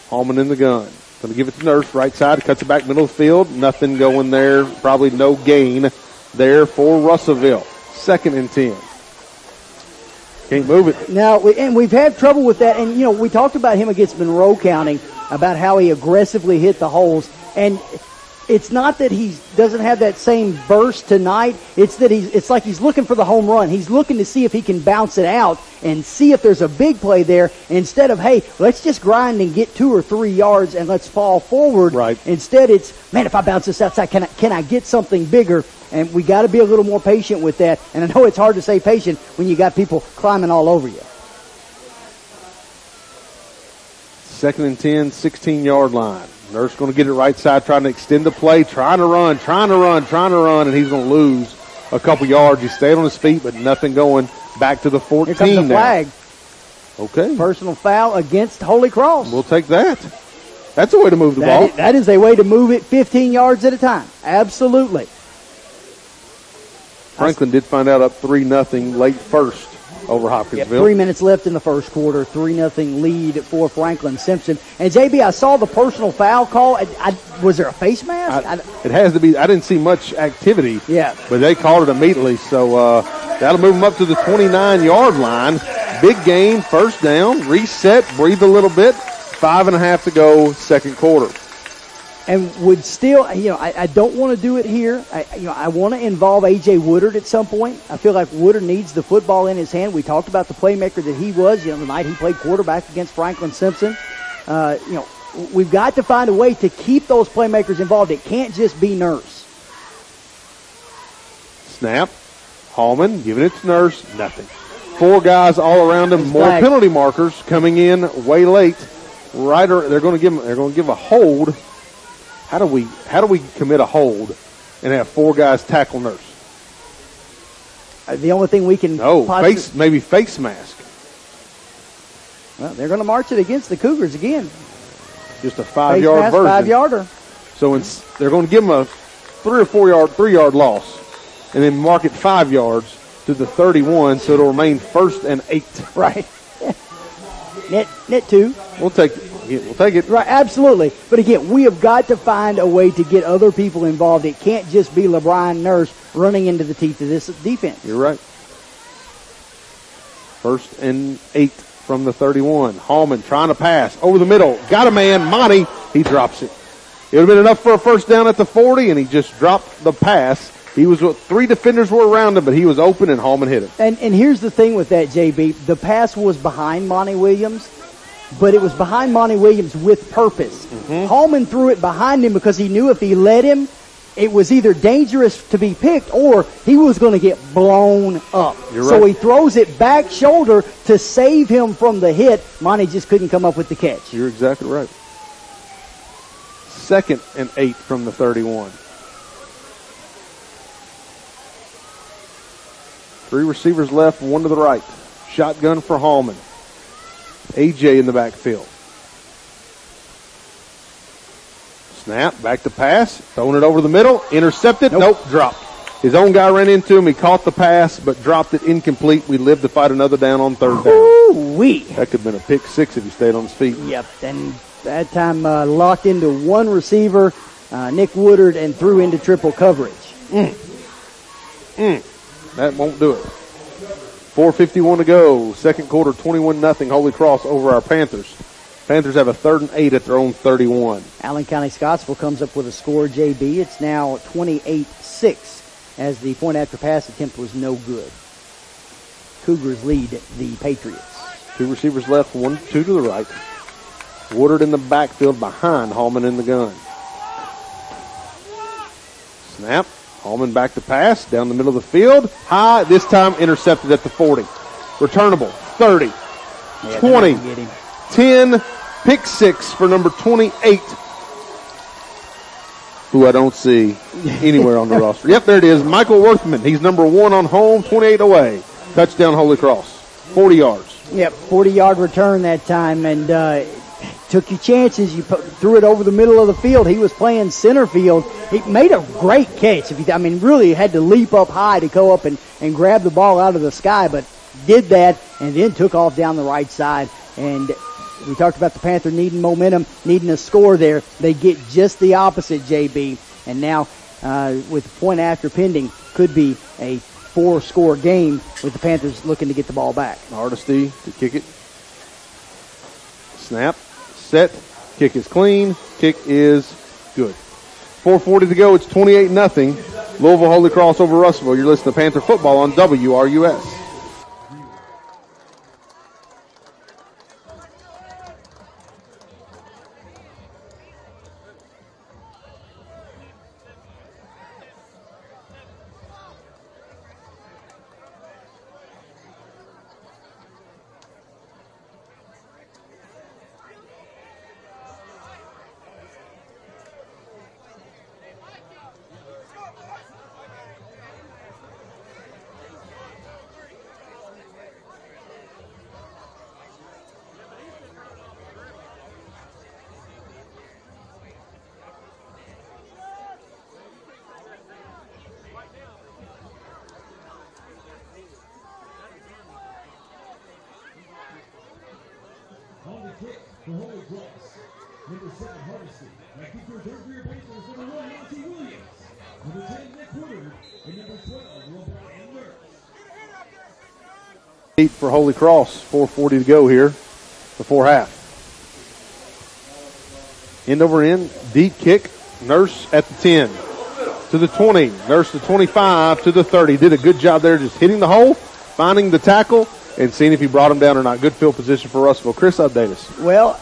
Hallman in the gun. Going to give it to Nurse, right side, cuts it back middle of the field. Nothing going there. Probably no gain there for Russellville. 2nd and 10. Can't move it. Now, we've had trouble with that. And, we talked about him against Monroe County, about how he aggressively hit the holes. And it's not that he doesn't have that same burst tonight. It's that it's like he's looking for the home run. He's looking to see if he can bounce it out and see if there's a big play there instead of, hey, let's just grind and get 2 or 3 yards and let's fall forward. Right. Instead, it's, man, if I bounce this outside, can I get something bigger? And we got to be a little more patient with that. And I know it's hard to stay patient when you got people climbing all over you. 2nd and 10, 16-yard line. Nurse going to get it right side, trying to extend the play, trying to run, and he's going to lose a couple yards. He stayed on his feet, but nothing going. Back to the 14 Here comes the flag. Okay. Personal foul against Holy Cross. We'll take that. That's a way to move the ball. That is a way to move it 15 yards at a time. Absolutely. Franklin did find out up 3-0 late first over Hopkinsville. 3 minutes left in the first quarter. 3-0 lead for Franklin Simpson. And, JB, I saw the personal foul call. Was there a face mask? It has to be. I didn't see much activity. Yeah. But they called it immediately. So that'll move them up to the 29-yard line. Big gain, first down, reset, breathe a little bit. 5.5 to go, second quarter. And would still, I don't want to do it here. I want to involve A.J. Woodard at some point. I feel like Woodard needs the football in his hand. We talked about the playmaker that he was. The night he played quarterback against Franklin Simpson. We've got to find a way to keep those playmakers involved. It can't just be Nurse. Snap. Hallman giving it to Nurse. Nothing. 4 guys all around him. More flag. Penalty markers coming in way late. They're going to give a hold. How do we commit a hold and have 4 guys tackle Nurse? The only thing we can maybe face mask. Well, they're going to march it against the Cougars again. Just a 5-yard version. 5-yarder. So they're going to give them a 3 or 3-yard loss, and then mark it 5 yards to the 31, so it'll remain 1st and 8. Right. Net 2. We'll take it. Right, absolutely. But again, we have got to find a way to get other people involved. It can't just be LeBron Nurse running into the teeth of this defense. You're right. 1st and 8 from the 31. Hallman trying to pass over the middle. Got a man. Monty. He drops it. It would have been enough for a first down at the 40, and he just dropped the pass. He was 3 defenders were around him, but he was open, and Hallman hit it. And here's the thing with that, JB. The pass was behind Monty Williams, but it was behind Monty Williams with purpose. Mm-hmm. Hallman threw it behind him because he knew if he let him, it was either dangerous to be picked or he was going to get blown up. So he throws it back shoulder to save him from the hit. Monty just couldn't come up with the catch. You're exactly right. 2nd and 8 from the 31. 3 receivers left, 1 to the right. Shotgun for Hallman. AJ in the backfield. Snap, back to pass, throwing it over the middle, intercepted, nope, dropped. His own guy ran into him, he caught the pass, but dropped it incomplete. We live to fight another down on 3rd down. Ooh-wee. That could have been a pick 6 if he stayed on his feet. Yep, and that time locked into 1 receiver, Nick Woodard, and threw into triple coverage. That won't do it. 4:51 to go. Second quarter, 21-0 Holy Cross over our Panthers. Panthers have a 3rd and 8 at their own 31. Allen County Scottsville comes up with a score, JB. It's now 28-6 as the point after pass attempt was no good. Cougars lead the Patriots. 2 receivers left, 1, 2 to the right. Woodard in the backfield behind Hallman in the gun. Snap. Hallman back to pass, down the middle of the field. High, this time intercepted at the 40. Returnable, 30, 20, 10, pick 6 for number 28, who I don't see anywhere on the roster. Yep, there it is, Michael Worthman. He's number 1 on home, 28 away. Touchdown Holy Cross, 40 yards. Yep, 40-yard return that time, and took your chances. You threw it over the middle of the field. He was playing center field. He made a great catch. Really had to leap up high to go up and grab the ball out of the sky, but did that and then took off down the right side. And we talked about the Panther needing momentum, needing a score there. They get just the opposite, JB. And now with the point after pending, could be a 4-score game with the Panthers looking to get the ball back. Hardesty to kick it. Snap. Set. Kick is clean. Kick is good. 4:40 to go. It's 28-0. Louisville Holy Cross over Russellville. You're listening to Panther Football on WRUS. On the kick for Holy Cross, number 7, Hardesty. Now keep your third for your Panthers, number 1, Monty Williams. Number 10, Nick Woodard. And number 12, LeBron Nurse. 8 for Holy Cross. 4:40 to go here before half. End over end, deep kick. Nurse at the 10. To the 20. Nurse to 25 to the 30. Did a good job there just hitting the hole, finding the tackle, and seeing if he brought him down or not. Good field position for Russellville. Chris, update us. Well,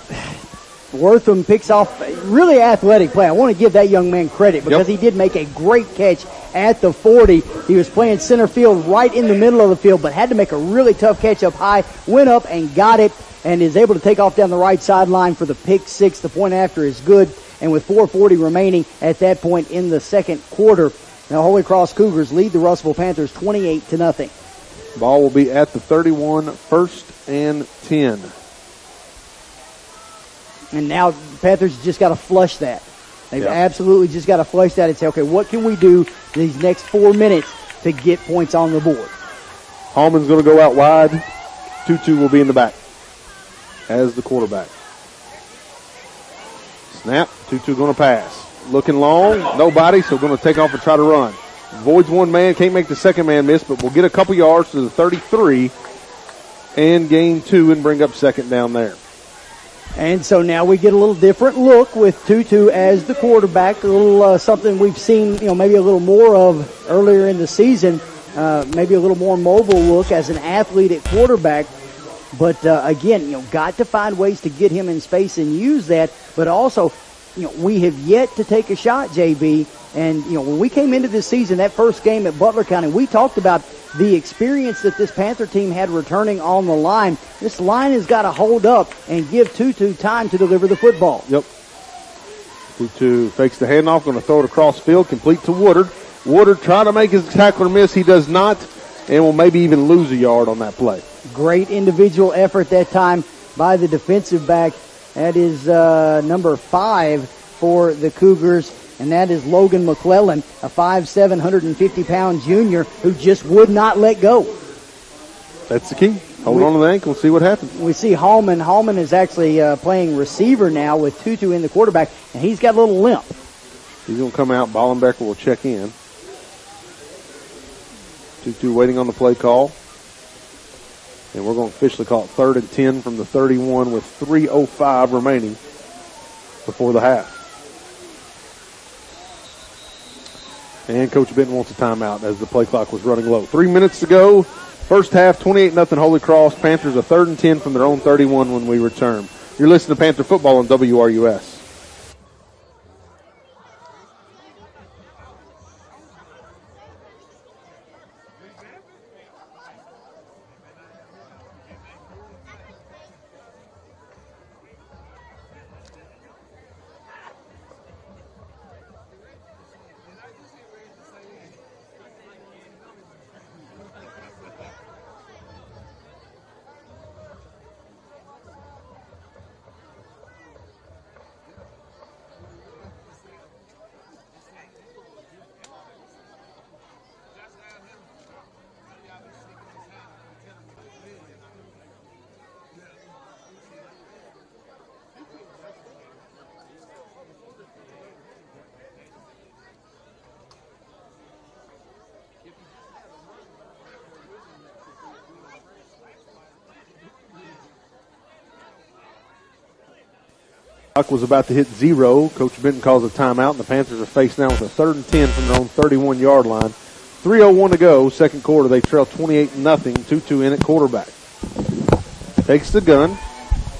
Wortham picks off a really athletic play. I want to give that young man credit because he did make a great catch at the 40. He was playing center field right in the middle of the field, but had to make a really tough catch up high. Went up and got it and is able to take off down the right sideline for the pick 6. The point after is good. And with 4:40 remaining at that point in the second quarter, now Holy Cross Cougars lead the Russellville Panthers 28-0. Ball will be at the 31, 1st and 10. And now the Panthers just got to flush that. They've absolutely just got to flush that and say, okay, what can we do these next 4 minutes to get points on the board? Hallman's going to go out wide. Tutu will be in the back as the quarterback. Snap. Tutu going to pass. Looking long. Nobody, so going to take off and try to run. Voids one man. Can't make the second man miss, but will get a couple yards to the 33 and gain 2 and bring up second down there. And so now we get a little different look with Tutu as the quarterback, a little something we've seen, maybe a little more of earlier in the season, maybe a little more mobile look as an athlete at quarterback. But again, got to find ways to get him in space and use that. But also, we have yet to take a shot, JB. And, when we came into this season, that first game at Butler County, we talked about the experience that this Panther team had returning on the line. This line has got to hold up and give Tutu time to deliver the football. Yep. Tutu fakes the handoff, going to throw it across field, complete to Woodard. Woodard trying to make his tackler miss. He does not. and will maybe even lose a yard on that play. Great individual effort that time by the defensive back. That is number 5 for the Cougars, and that is Logan McClellan, a 5'7", 150-pound junior who just would not let go. That's the key. Hold on to the ankle, see what happens. We see Hallman. Hallman is actually playing receiver now with Tutu in the quarterback, and he's got a little limp. He's going to come out. Ballenbecker will check in. Tutu waiting on the play call. And we're going to officially call it 3rd and 10 from the 31 with 3:05 remaining before the half. And Coach Benton wants a timeout as the play clock was running low. 3 minutes to go. First half, 28-0 Holy Cross. Panthers a 3rd and 10 from their own 31 when we return. You're listening to Panther Football on WRUS. Clock was about to hit 0. Coach Benton calls a timeout, and the Panthers are faced now with a 3rd and 10 from their own 31-yard line. 3:01 to go, second quarter. They trail 28-0. Tutu in at quarterback. Takes the gun.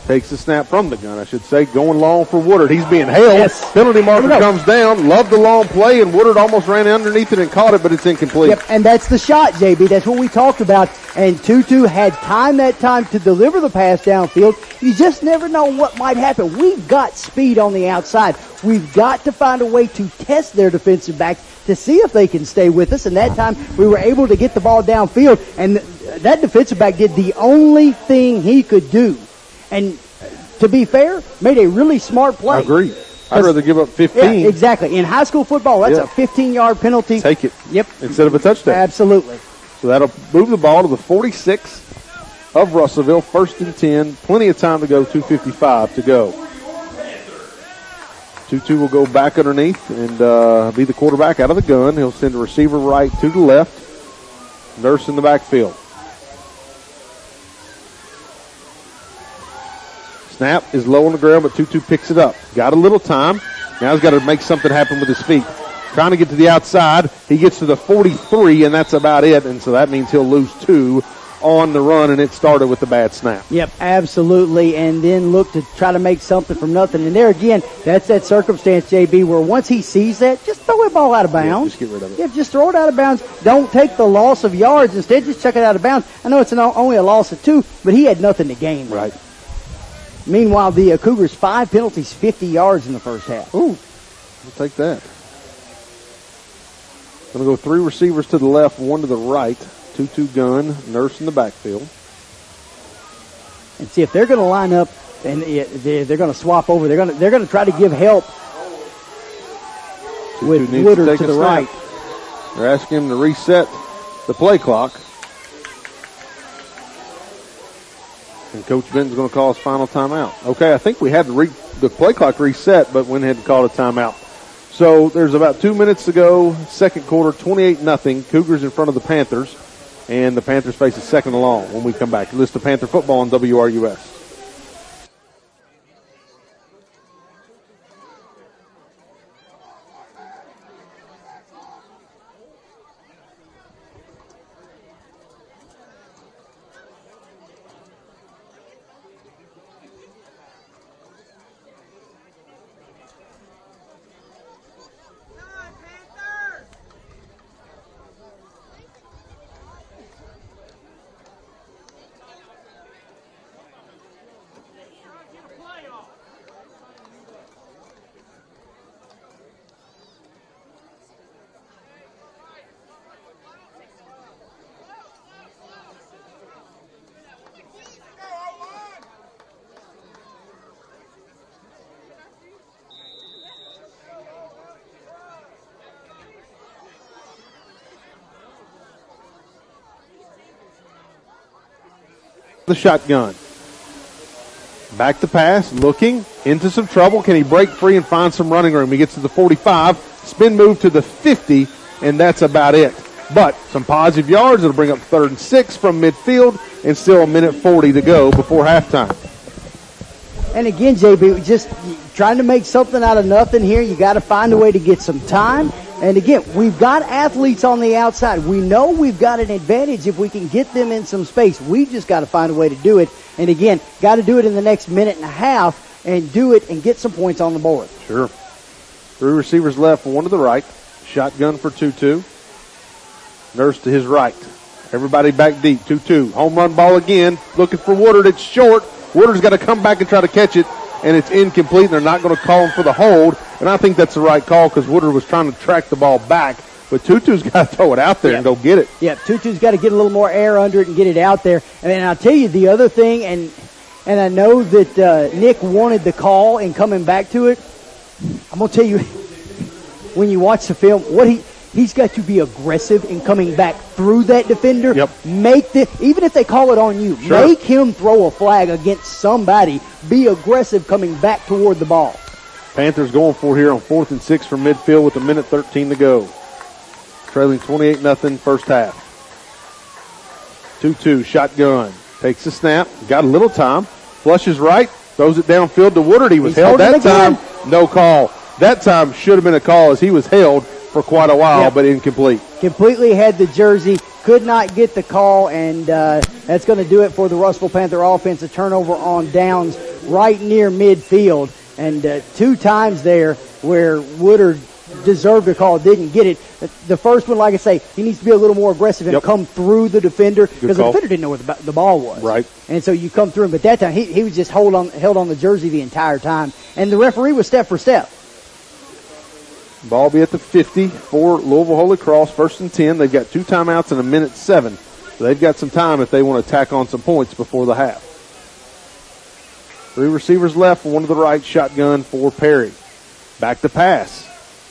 Takes the snap from the gun, I should say. Going long for Woodard. He's being held. Yes. Penalty marker comes down. Loved the long play, and Woodard almost ran underneath it and caught it, but it's incomplete. Yep, and that's the shot, JB. That's what we talked about. And Tutu had time that time to deliver the pass downfield. You just never know what might happen. We've got speed on the outside. We've got to find a way to test their defensive backs to see if they can stay with us. And that time we were able to get the ball downfield. And that defensive back did the only thing he could do. And to be fair, made a really smart play. I agree. I'd rather give up 15. Yeah, exactly. In high school football, that's a 15-yard penalty. Take it. Yep. Instead of a touchdown. Absolutely. So that'll move the ball to the 46 of Russellville. 1st and 10. Plenty of time to go. 2:55 to go. Tutu will go back underneath and be the quarterback out of the gun. He'll send a receiver right to the left. Nurse in the backfield. Snap is low on the ground, but Tutu picks it up. Got a little time. Now he's got to make something happen with his feet. Trying to get to the outside. He gets to the 43, and that's about it. And so that means he'll lose 2 on the run, and it started with the bad snap. Yep, absolutely. And then look to try to make something from nothing. And there again, that's that circumstance, JB, where once he sees that, just throw the ball out of bounds. Just get rid of it. Yeah, just throw it out of bounds. Don't take the loss of yards. Instead, just chuck it out of bounds. I know it's only a loss of 2, but he had nothing to gain. Right. Meanwhile, the Cougars, 5 penalties, 50 yards in the first half. Ooh, we'll take that. Going to go 3 receivers to the left, 1 to the right. Tutu gun, Nurse in the backfield. And see if they're going to line up and they're going to swap over. They're going to try to give help with Woodard to the right. They're asking him to reset the play clock. And Coach Benton's going to call his final timeout. Okay, I think we had the play clock reset, but went ahead and called a timeout. So there's about 2 minutes to go. Second quarter, 28-0. Cougars in front of the Panthers. And the Panthers face a 2nd and long when we come back. Listen to Panther Football on WRUS. The shotgun. Back to pass, looking into some trouble. Can he break free and find some running room? He gets to the 45, spin move to the 50, and that's about it. But some positive yards. It'll bring up 3rd and 6 from midfield, and still a minute 40 to go before halftime. And again, JB, just trying to make something out of nothing here. You got to find a way to get some time. And again, we've got athletes on the outside. We know we've got an advantage if we can get them in some space. We've just got to find a way to do it. And again, got to do it in the next minute and a half and do it and get some points on the board. Sure. 3 receivers left, 1 to the right. Shotgun for Tutu. Nurse to his right. Everybody back deep. 2-2. Home run ball again. Looking for Woodard. It's short. Woodard's got to come back and try to catch it, and it's incomplete, and they're not going to call him for the hold. And I think that's the right call because Woodard was trying to track the ball back. But Tutu's got to throw it out there and go get it. Yeah, Tutu's got to get a little more air under it and get it out there. And then I'll tell you the other thing, and I know that Nick wanted the call and coming back to it. I'm going to tell you, when you watch the film, he's got to be aggressive in coming back through that defender. Yep. Even if they call it on you, sure, make him throw a flag against somebody. Be aggressive coming back toward the ball. Panthers going for it here on 4th and 6 from midfield with 1:13 to go. Trailing 28-0 first half. 2-2 shotgun. Takes the snap. Got a little time. Flushes right. Throws it downfield to Woodard. He was held that time. No call. That time should have been a call as he was held for quite a while, but incomplete. Completely had the jersey. Could not get the call, and that's going to do it for the Russellville Panther offense. A turnover on downs right near midfield. And 2 times there where Woodard deserved a call, didn't get it. The first one, like I say, he needs to be a little more aggressive and come through the defender because the defender didn't know where the ball was. Right. And so you come through him. But that time, he was just held on the jersey the entire time. And the referee was step for step. Ball be at the 50 for Louisville Holy Cross, 1st and 10. They've got 2 timeouts and 1:07. So they've got some time if they want to tack on some points before the half. 3 receivers left, 1 to the right, shotgun for Perry. Back to pass.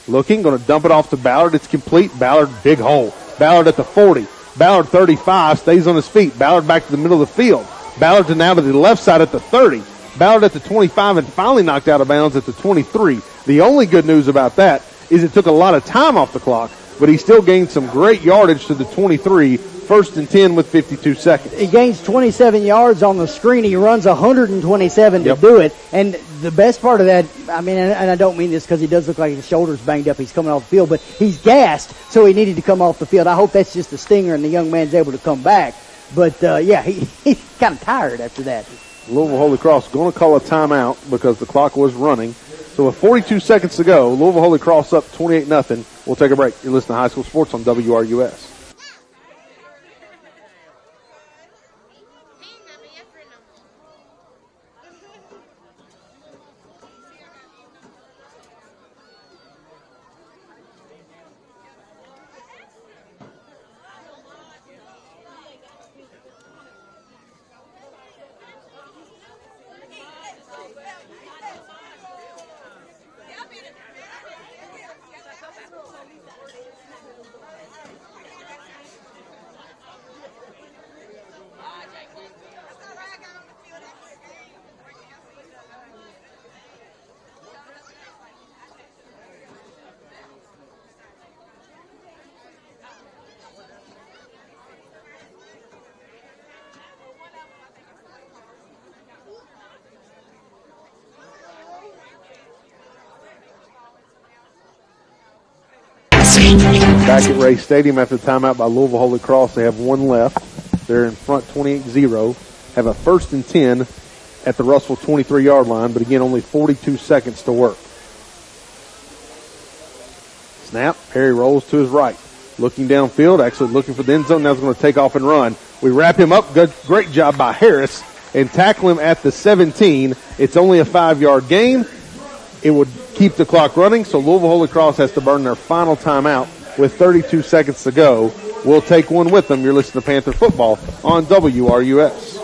Looking, going to dump it off to Ballard. It's complete. Ballard, big hole. Ballard at the 40. Ballard 35, stays on his feet. Ballard back to the middle of the field. Ballard to now to the left side at the 30. Ballard at the 25 and finally knocked out of bounds at the 23. The only good news about that is it took a lot of time off the clock, but he still gained some great yardage to the 23. 1st and 10 with 52 seconds. He gains 27 yards on the screen. He runs 127 to do it. And the best part of that, I mean, and I don't mean this because he does look like his shoulder's banged up. He's coming off the field, but he's gassed, so he needed to come off the field. I hope that's just a stinger and the young man's able to come back. But, he's kind of tired after that. Louisville Holy Cross going to call a timeout because the clock was running. So with 42 seconds to go, Louisville Holy Cross up 28-0. We'll take a break. You're listening to High School Sports on WRUS. Back at Ray Stadium after the timeout by Louisville Holy Cross. They have 1 left. They're in front 28-0. Have a 1st and 10 at the Russellville 23-yard line, but again, only 42 seconds to work. Snap. Perry rolls to his right. Looking downfield, actually looking for the end zone. Now he's going to take off and run. We wrap him up. Good, great job by Harris and tackle him at the 17. It's only a 5-yard gain. It would keep the clock running, so Louisville Holy Cross has to burn their final timeout with 32 seconds to go. We'll take one with them. You're listening to Panther Football on WRUS.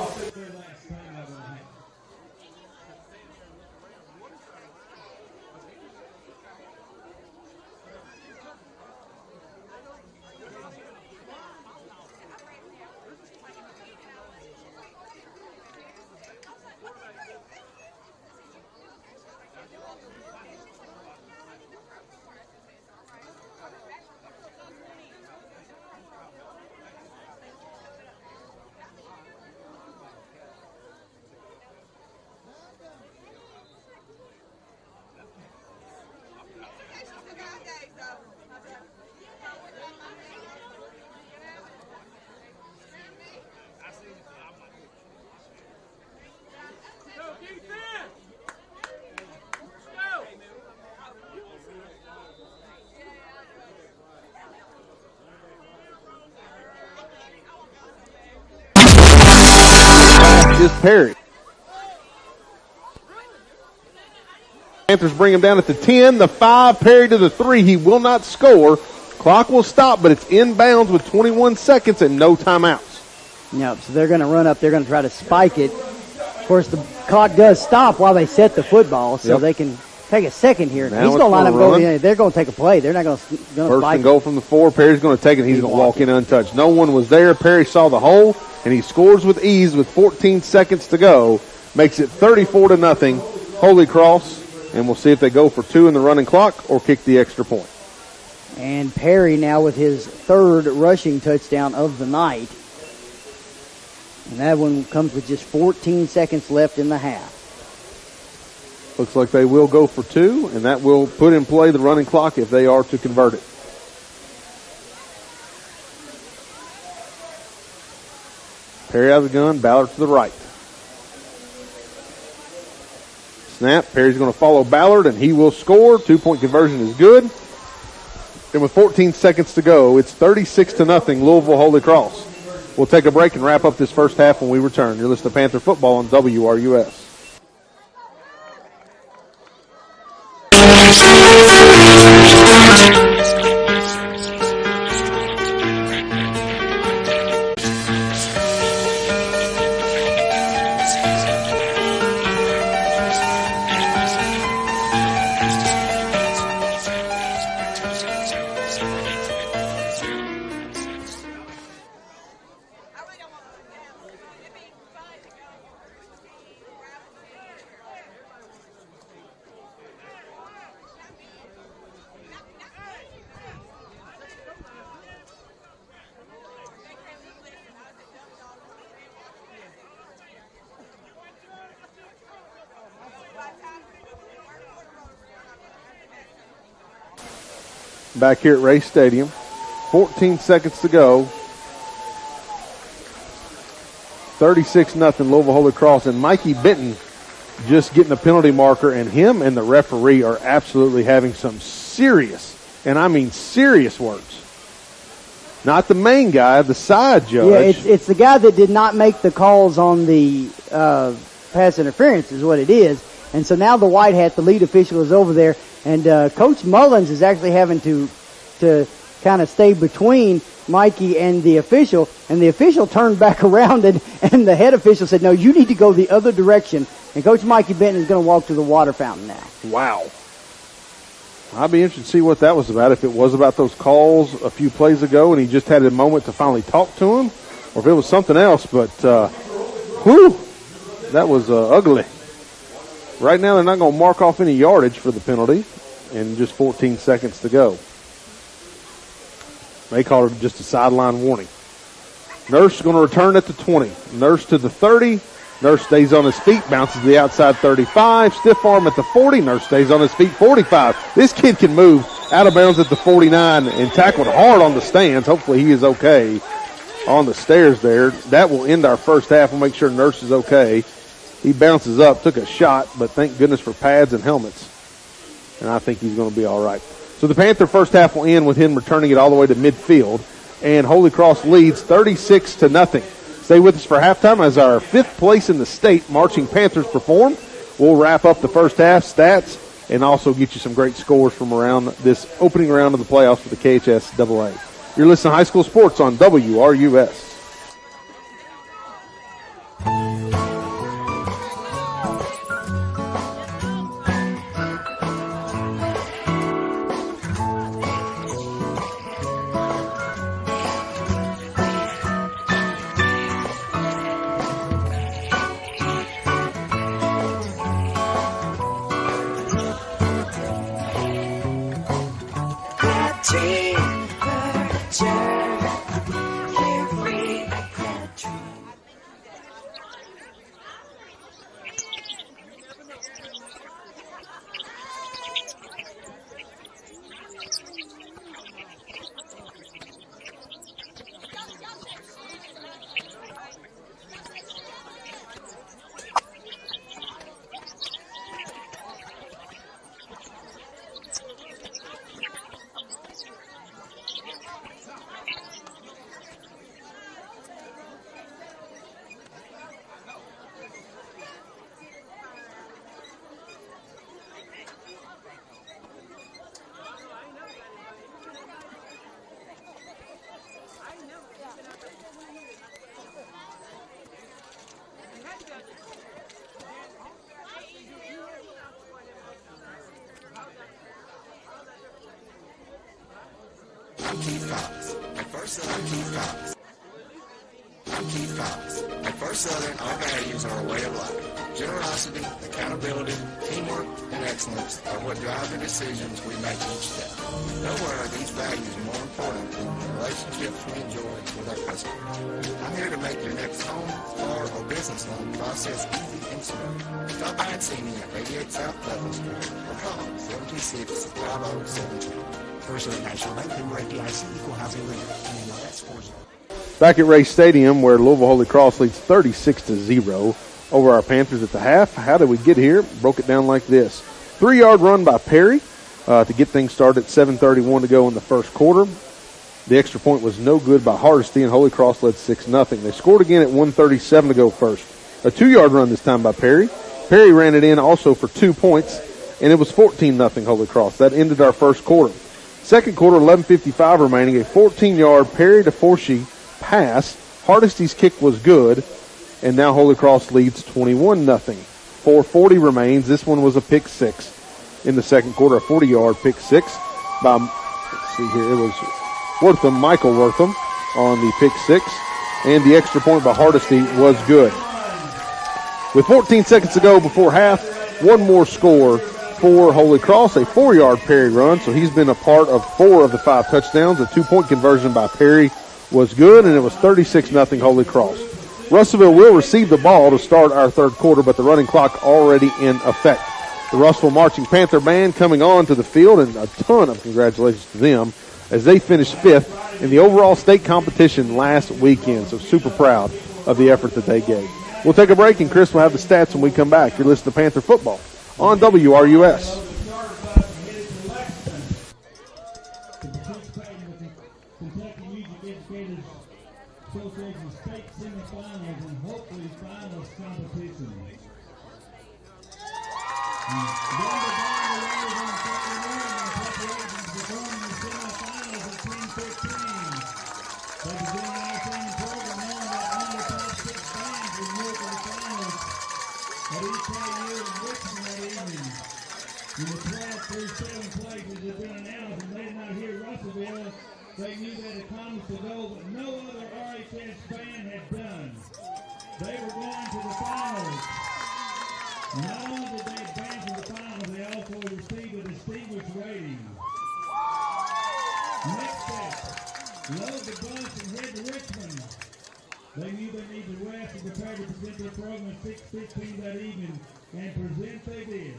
is Perry. Panthers bring him down at the 10, the 5, Perry to the 3. He will not score. Clock will stop, but it's inbounds with 21 seconds and no timeouts. Yep, so they're going to run up. They're going to try to spike it. Of course, the clock does stop while they set the football, so they can take a second here. Now he's going to line up run. They're going to take a play. They're not going to spike First and goal from the 4. Perry's going to take it. He's going to walk in untouched. No one was there. Perry saw the hole, and he scores with ease with 14 seconds to go. Makes it 34-0. Holy Cross. And we'll see if they go for 2 in the running clock or kick the extra point. And Perry now with his 3rd rushing touchdown of the night. And that one comes with just 14 seconds left in the half. Looks like they will go for 2, and that will put in play the running clock if they are to convert it. Perry out of the gun, Ballard to the right. Snap, Perry's going to follow Ballard, and he will score. 2-point conversion is good. And with 14 seconds to go, it's 36-0, Louisville Holy Cross. We'll take a break and wrap up this first half when we return. You're listening to Panther Football on WRUS. Back here at Ray Stadium. 14 seconds to go. 36-0 Louisville Holy Cross. And Mikey Benton just getting a penalty marker, and him and the referee are absolutely having some serious, and I mean serious words. Not the main guy, the side judge. Yeah, it's the guy that did not make the calls on the pass interference is what it is. And so now the white hat, the lead official, is over there. And Coach Mullins is actually having to kind of stay between Mikey and the official. And the official turned back around, and the head official said, no, you need to go the other direction. And Coach Mikey Benton is going to walk to the water fountain now. Wow. I'd be interested to see what that was about, if it was about those calls a few plays ago and he just had a moment to finally talk to him, or if it was something else. But, that was ugly. Right now, they're not going to mark off any yardage for the penalty, and just 14 seconds to go. They called it just a sideline warning. Nurse is going to return at the 20. Nurse to the 30. Nurse stays on his feet, bounces to the outside 35. Stiff arm at the 40. Nurse stays on his feet 45. This kid can move out of bounds at the 49 and tackled hard on the stands. Hopefully he is okay on the stairs there. That will end our first half. We'll make sure Nurse is okay. He bounces up, took a shot, but thank goodness for pads and helmets. And I think he's going to be all right. So the Panther first half will end with him returning it all the way to midfield. And Holy Cross leads 36-0. Stay with us for halftime as our 5th place in the state marching Panthers perform. We'll wrap up the first half stats and also get you some great scores from around this opening round of the playoffs for the KHSAA. You're listening to High School Sports on WRUS. I'm Keith Cox. At First Southern, Keith Cox. I'm Keith Cox. At First Southern, our values are a way of life. Generosity, accountability, teamwork, and excellence are what drive the decisions we make each step. Nowhere are these values more important than the relationships we enjoy with our customers. I'm here to make your next home, car, or business loan process easy and smooth. Stop by and see me at 88 South Pleasant Street or call 726-5072. First Southern National Bank, member FDIC, equal housing lender, and MLS 40. Back at Ray Stadium, where Louisville Holy Cross leads 36-0 over our Panthers at the half. How did we get here? Broke it down like this. 3-yard run by Perry to get things started. 7:31 to go in the first quarter. The extra point was no good by Hardesty, and Holy Cross led 6-0. They scored again at 1:37 to go first. A 2-yard run this time by Perry. Perry ran it in also for 2 points, and it was 14-0 Holy Cross. That ended our first quarter. Second quarter, 11:55 remaining. A 14-yard Perry to Forshee pass. Hardesty's kick was good, and now Holy Cross leads 21-0. 4:40 remains. This one was a pick six in the second quarter, a 40-yard pick six by, let's see here, it was Michael Wortham on the pick six, and the extra point by Hardesty was good. With 14 seconds to go before half, one more score for Holy Cross, a 4-yard Perry run, so he's been a part of 4 of the 5 touchdowns. A 2-point conversion by Perry was good, and it was 36-0 Holy Cross. Russellville will receive the ball to start our third quarter, but the running clock already in effect. The Russellville Marching Panther Band coming on to the field, and a ton of congratulations to them as they finished 5th in the overall state competition last weekend. So super proud of the effort that they gave. We'll take a break, and Chris will have the stats when we come back. You're listening to Panther Football on WRUS. Association state semifinals and hopefully finals competition. Then the ball rolls on Friday morning in preparations for going to the semifinals at 10:15. They begin an outstanding program knowing that only top 6 bands will move to the finals at EKU in Richmond that evening. In the 12 through 7 places have been announced, and they did not hear Russellville. They knew they had accomplished the goal that no other RHS band had done. They were going to the finals. Not only did they advance to the finals, they also received a distinguished rating. Next step, load the bus and head to Richmond. They knew they needed to rest and prepare to present their program at 6:15 that evening, and present they did.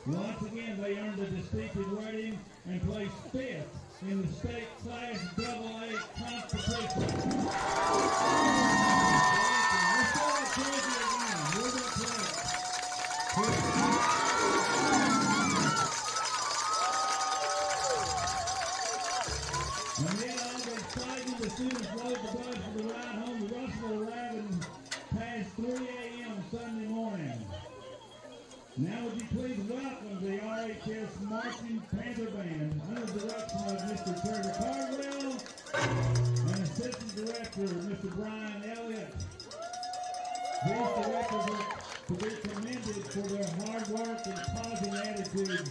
Once again, they earned a distinctive rating and placed 5th in the state class AA competition. Let's go to Tracy again. Move it close. And then all the excitement, the students rode the bus for the ride home to Russellville arriving past 3 a.m. Sunday morning. Now would you please welcome the RHS Marching Panther Band under the direction of Mr. Trevor Cardwell and Assistant Director Mr. Brian Elliott. These directors are to be commended for their hard work and positive attitude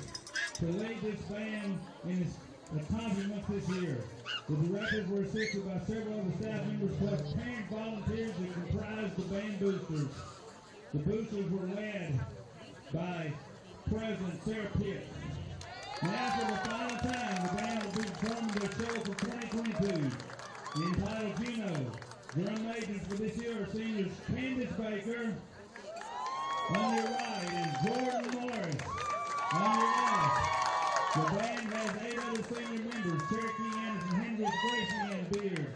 to lead this band in its accomplishments this year. The directors were assisted by several other staff members plus parent volunteers that comprised the band boosters. The boosters were led by President Sarah Pitt. Now for the final time, the band will be performing their show for 2022. Entitled Gino. Drum majors for this year are seniors Candace Baker on your right and Jordan Morris on your left. The band has 8 other senior members: Cherokee Anderson, Hendricks, Gracie, and Beard.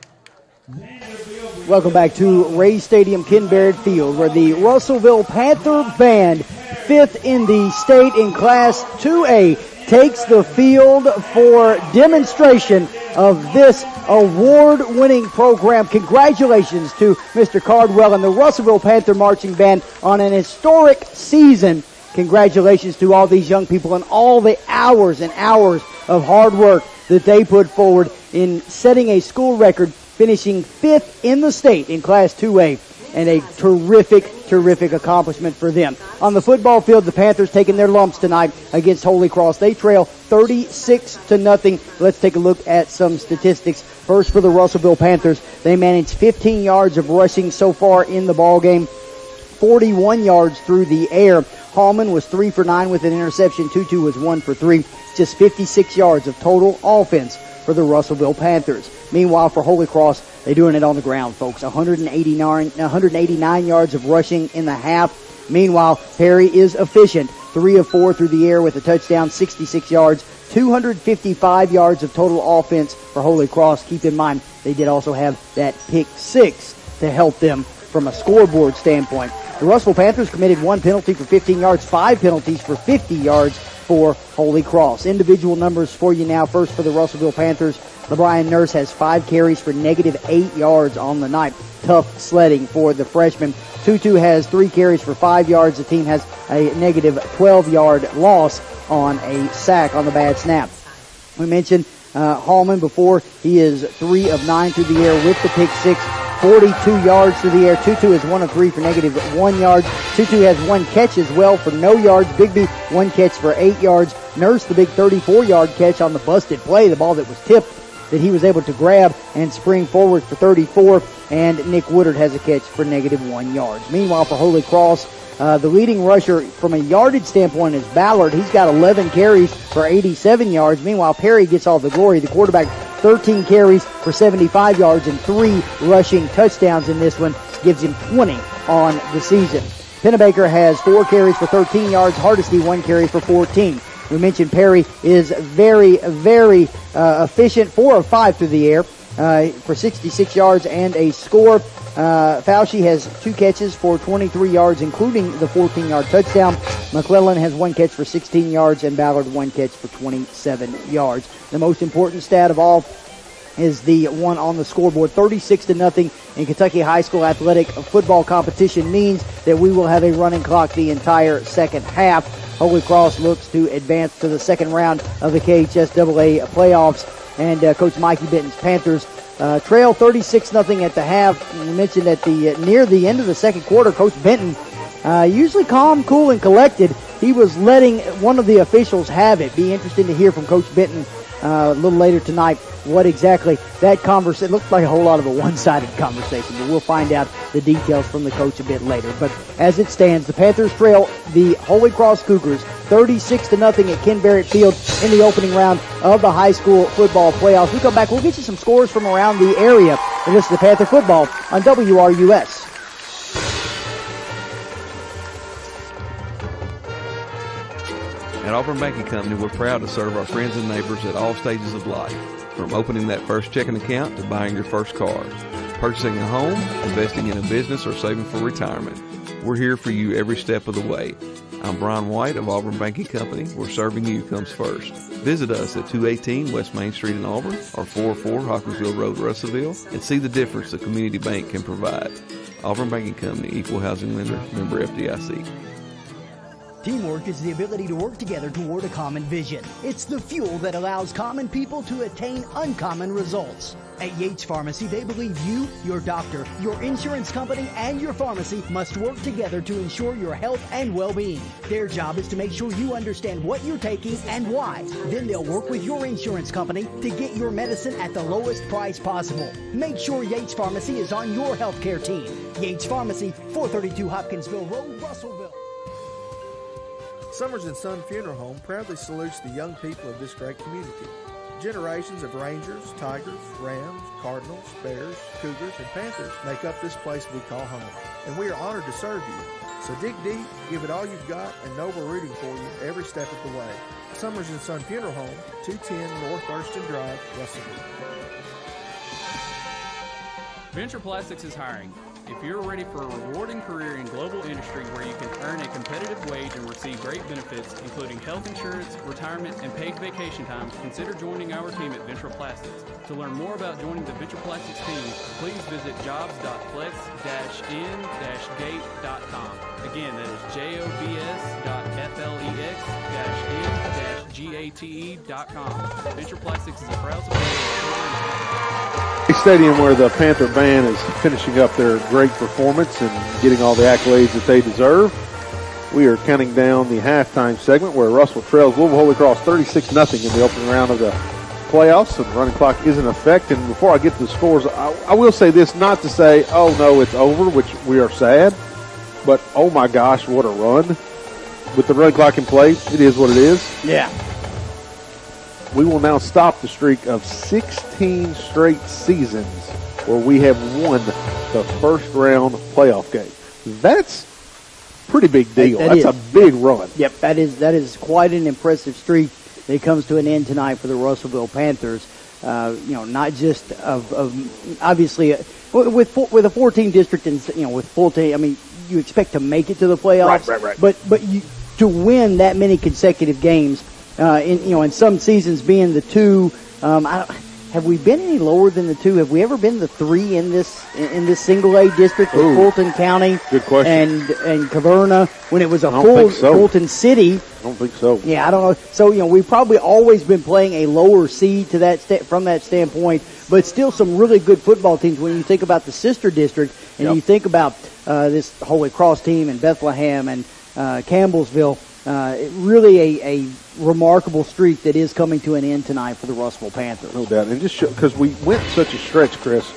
Welcome back to Ray Stadium, Ken Barrett Field, where the Russellville Panther Band, 5th in the state in Class 2A, takes the field for demonstration of this award-winning program. Congratulations to Mr. Cardwell and the Russellville Panther Marching Band on an historic season. Congratulations to all these young people and all the hours and hours of hard work that they put forward in setting a school record, finishing 5th in the state in Class 2A. and a terrific accomplishment for them. On the football field, the Panthers taking their lumps tonight against Holy Cross. They trail 36-0. Let's take a look at some statistics. First, for the Russellville Panthers, they managed 15 yards of rushing so far in the ball game, 41 yards through the air. Hallman was 3 for 9 with an interception. Tutu was 1 for 3. Just 56 yards of total offense for the Russellville Panthers. Meanwhile, for Holy Cross, they're doing it on the ground, folks. 189 yards of rushing in the half. Meanwhile, Perry is efficient. 3 of 4 through the air with a touchdown, 66 yards, 255 yards of total offense for Holy Cross. Keep in mind, they did also have that pick 6 to help them from a scoreboard standpoint. The Russellville Panthers committed 1 penalty for 15 yards, 5 penalties for 50 yards for Holy Cross. Individual numbers for you now. First, for the Russellville Panthers, LeBrian Nurse has 5 carries for -8 yards on the night. Tough sledding for the freshman. Tutu has 3 carries for 5 yards. The team has a -12-yard loss on a sack on the bad snap. We mentioned Hallman before. He is 3 of 9 through the air with the pick 6. 42 yards through the air. Tutu is 1 of 3 for -1 yard. Tutu has 1 catch as well for no yards. Bigby, 1 catch for 8 yards. Nurse, the big 34-yard catch on the busted play, the ball that was tipped, that he was able to grab and spring forward for 34. And Nick Woodard has a catch for -1 yard. Meanwhile, for Holy Cross, the leading rusher from a yardage standpoint is Ballard. He's got 11 carries for 87 yards. Meanwhile, Perry gets all the glory. The quarterback, 13 carries for 75 yards and 3 rushing touchdowns in this one, gives him 20 on the season. Pennebaker has 4 carries for 13 yards. Hardesty, 1 carry for 14. We mentioned Perry is very efficient, 4 of 5 through the air for 66 yards and a score. Fauci has 2 catches for 23 yards, including the 14-yard touchdown. McClellan has 1 catch for 16 yards, and Ballard 1 catch for 27 yards. The most important stat of all is the one on the scoreboard. 36-0 in Kentucky High School athletic football competition means that we will have a running clock the entire second half. Holy Cross looks to advance to the second round of the KHSAA playoffs, and Coach Mikey Benton's Panthers trail 36-0 at the half. We mentioned at near the end of the second quarter, Coach Benton, usually calm, cool, and collected, he was letting one of the officials have it. Be interesting to hear from Coach Benton a little later tonight what exactly that conversation looked like. A whole lot of a one-sided conversation, but we'll find out the details from the coach a bit later. But as it stands, the Panthers trail the Holy Cross Cougars 36-0 at Ken Barrett Field in the opening round of the high school football playoffs. We come back, we'll get you some scores from around the area. And this is the Panther football on WRUS. At Auburn Banking Company, we're proud to serve our friends and neighbors at all stages of life, from opening that first checking account to buying your first car, purchasing a home, investing in a business, or saving for retirement. We're here for you every step of the way. I'm Brian White of Auburn Banking Company, where serving you comes first. Visit us at 218 West Main Street in Auburn or 404 Hawkinsville Road, Russellville, and see the difference a community bank can provide. Auburn Banking Company, Equal Housing Lender, member FDIC. Teamwork is the ability to work together toward a common vision. It's the fuel that allows common people to attain uncommon results. At Yates Pharmacy, they believe you, your doctor, your insurance company, and your pharmacy must work together to ensure your health and well-being. Their job is to make sure you understand what you're taking and why. Then they'll work with your insurance company to get your medicine at the lowest price possible. Make sure Yates Pharmacy is on your healthcare team. Yates Pharmacy, 432 Hopkinsville Road, Russellville. Summers & Son Funeral Home proudly salutes the young people of this great community. Generations of Rangers, Tigers, Rams, Cardinals, Bears, Cougars, and Panthers make up this place we call home, and we are honored to serve you. So dig deep, give it all you've got, and know we're rooting for you every step of the way. Summers & Son Funeral Home, 210 North Thurston Drive, Russellville. Venture Plastics is hiring. If you're ready for a rewarding career in global industry where you can earn a competitive wage and receive great benefits, including health insurance, retirement, and paid vacation time, consider joining our team at Venture Plastics. To learn more about joining the Venture Plastics team, please visit jobs.flex-in-gate.com. Again, that is jobs.flex-in-gate.com. Venture Plastics is a proud supporter of Stadium, where the Panther band is finishing up their great performance and getting all the accolades that they deserve. We are counting down the halftime segment where Russell trails Louisville Holy Cross 36-0 in the opening round of the playoffs. And the running clock is in effect. And before I get to the scores, I will say this, not to say, oh, no, it's over, which we are sad. But, oh, my gosh, what a run. With the running clock in play, it is what it is. Yeah. We will now stop the streak of 16 straight seasons where we have won the first round playoff game. That's a pretty big deal. That's a big run. Yep, that is quite an impressive streak that comes to an end tonight for the Russellville Panthers. Not just of obviously with a 14 district and with full team. I mean, you expect to make it to the playoffs, right. But you to win that many consecutive games. In some seasons being the 2, have we been any lower than the 2? Have we ever been the 3 in this single A district with Fulton County? Good question. And Caverna when it was a full Fulton City? I don't think so. Yeah, I don't know. So we've probably always been playing a lower seed to that from that standpoint, but still some really good football teams when you think about the sister district and you think about this Holy Cross team and Bethlehem and Campbellsville. Really a remarkable streak that is coming to an end tonight for the Russellville Panthers. No doubt. And just because we went such a stretch, Chris,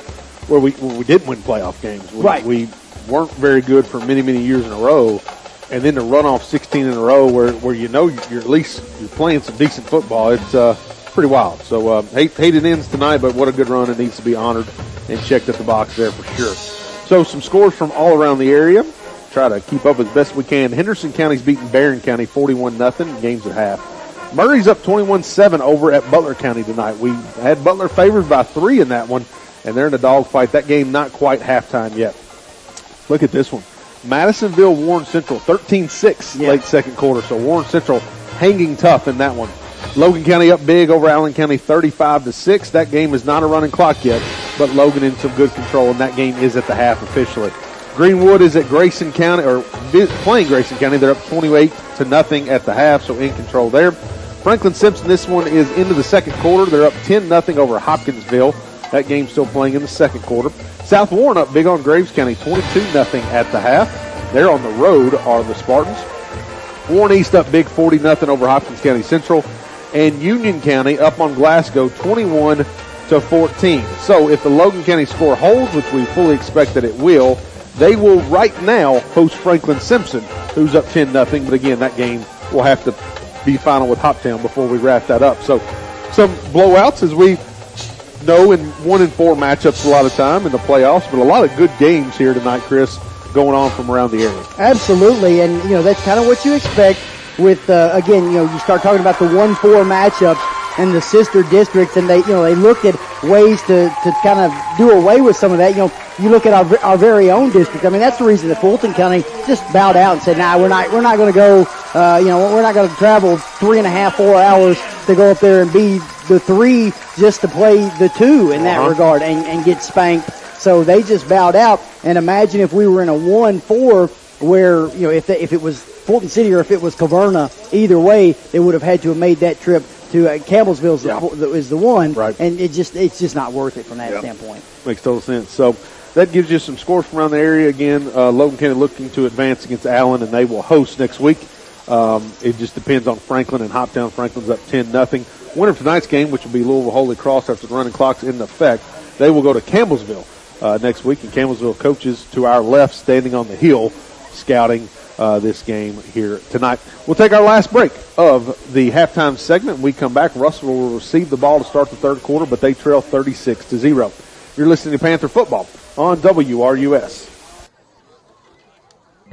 where we didn't win playoff games. We weren't very good for many, many years in a row. And then to run off 16 in a row where you're at least you're playing some decent football, it's pretty wild. So hate it ends tonight, but what a good run. It needs to be honored and checked at the box there for sure. So some scores from all around the area. Try to keep up as best we can. Henderson County's beating Barron County 41-0. Games at half. Murray's up 21-7 over at Butler County tonight. We had Butler favored by 3 in that one, and they're in a dogfight. That game not quite halftime yet. Look at this one. Madisonville, Warren Central, 13-6 late second quarter. So Warren Central hanging tough in that one. Logan County up big over Allen County 35-6. That game is not a running clock yet, but Logan in some good control, and that game is at the half officially. Greenwood is at Grayson County, or playing Grayson County. They're up 28-0 at the half, so in control there. Franklin Simpson, this one is into the second quarter. They're up 10-0 over Hopkinsville. That game's still playing in the second quarter. South Warren up big on Graves County, 22-0 at the half. They're on the road, are the Spartans. Warren East up big, 40-0 over Hopkins County Central. And Union County up on Glasgow, 21-14. So if the Logan County score holds, which we fully expect that it will, they will right now host Franklin Simpson, who's up 10-0. But again, that game will have to be final with Hoptown before we wrap that up. So some blowouts, as we know, in 1-4 matchups a lot of time in the playoffs, but a lot of good games here tonight, Chris, going on from around the area. Absolutely, and that's kind of what you expect with again, you start talking about the 1-4 matchups and the sister districts, and they looked at ways to kind of do away with some of that. You look at our very own district. I mean, that's the reason that Fulton County just bowed out and said, "Nah, we're not going to go. We're not going to travel 3.5, 4 hours to go up there and be the 3 just to play the 2 in that regard and get spanked." So they just bowed out. And imagine if we were in a 1-4 where if it was Fulton City or if it was Caverna, either way, they would have had to have made that trip to Campbellsville is the one, right. And it's just not worth it from that standpoint. Makes total sense. So that gives you some scores from around the area. Again, Logan County looking to advance against Allen, and they will host next week. It just depends on Franklin and Hoptown. Franklin's up 10-0. Winner of tonight's game, which will be Louisville Holy Cross after the running clock's in effect, they will go to Campbellsville next week, and Campbellsville coaches to our left standing on the hill scouting this game here tonight. We'll take our last break of the halftime segment. When we come back, Russell will receive the ball to start the third quarter, but they trail 36-0. You're listening to Panther Football on WRUS.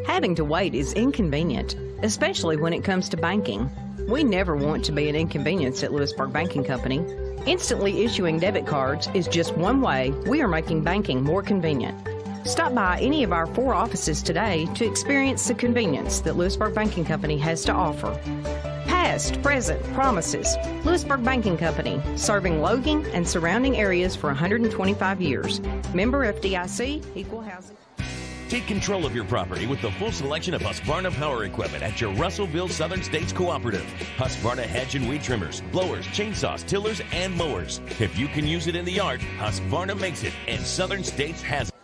Having to wait is inconvenient, especially when it comes to banking. We never want to be an inconvenience at Lewisburg Banking Company. Instantly issuing debit cards is just one way we are making banking more convenient. Stop by any of our 4 offices today to experience the convenience that Lewisburg Banking Company has to offer. Past, present, promises. Lewisburg Banking Company, serving Logan and surrounding areas for 125 years. Member FDIC, Equal Housing. Take control of your property with the full selection of Husqvarna power equipment at your Russellville Southern States Cooperative. Husqvarna hedge and weed trimmers, blowers, chainsaws, tillers, and mowers. If you can use it in the yard, Husqvarna makes it, and Southern States has it.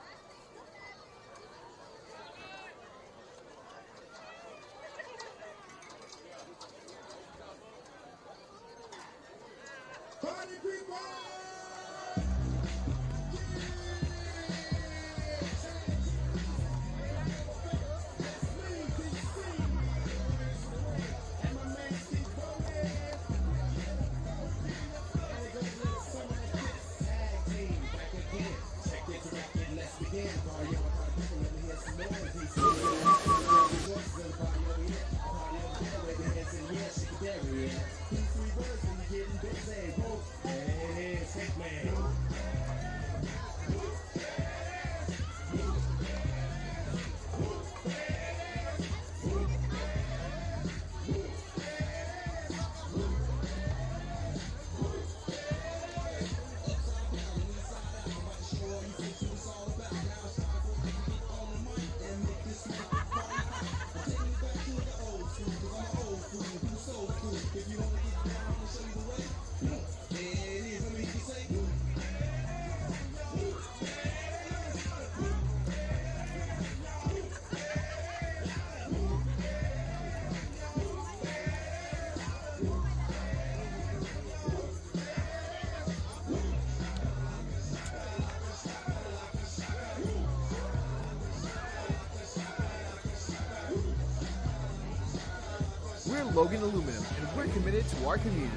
We're Logan Aluminum, and we're committed to our community.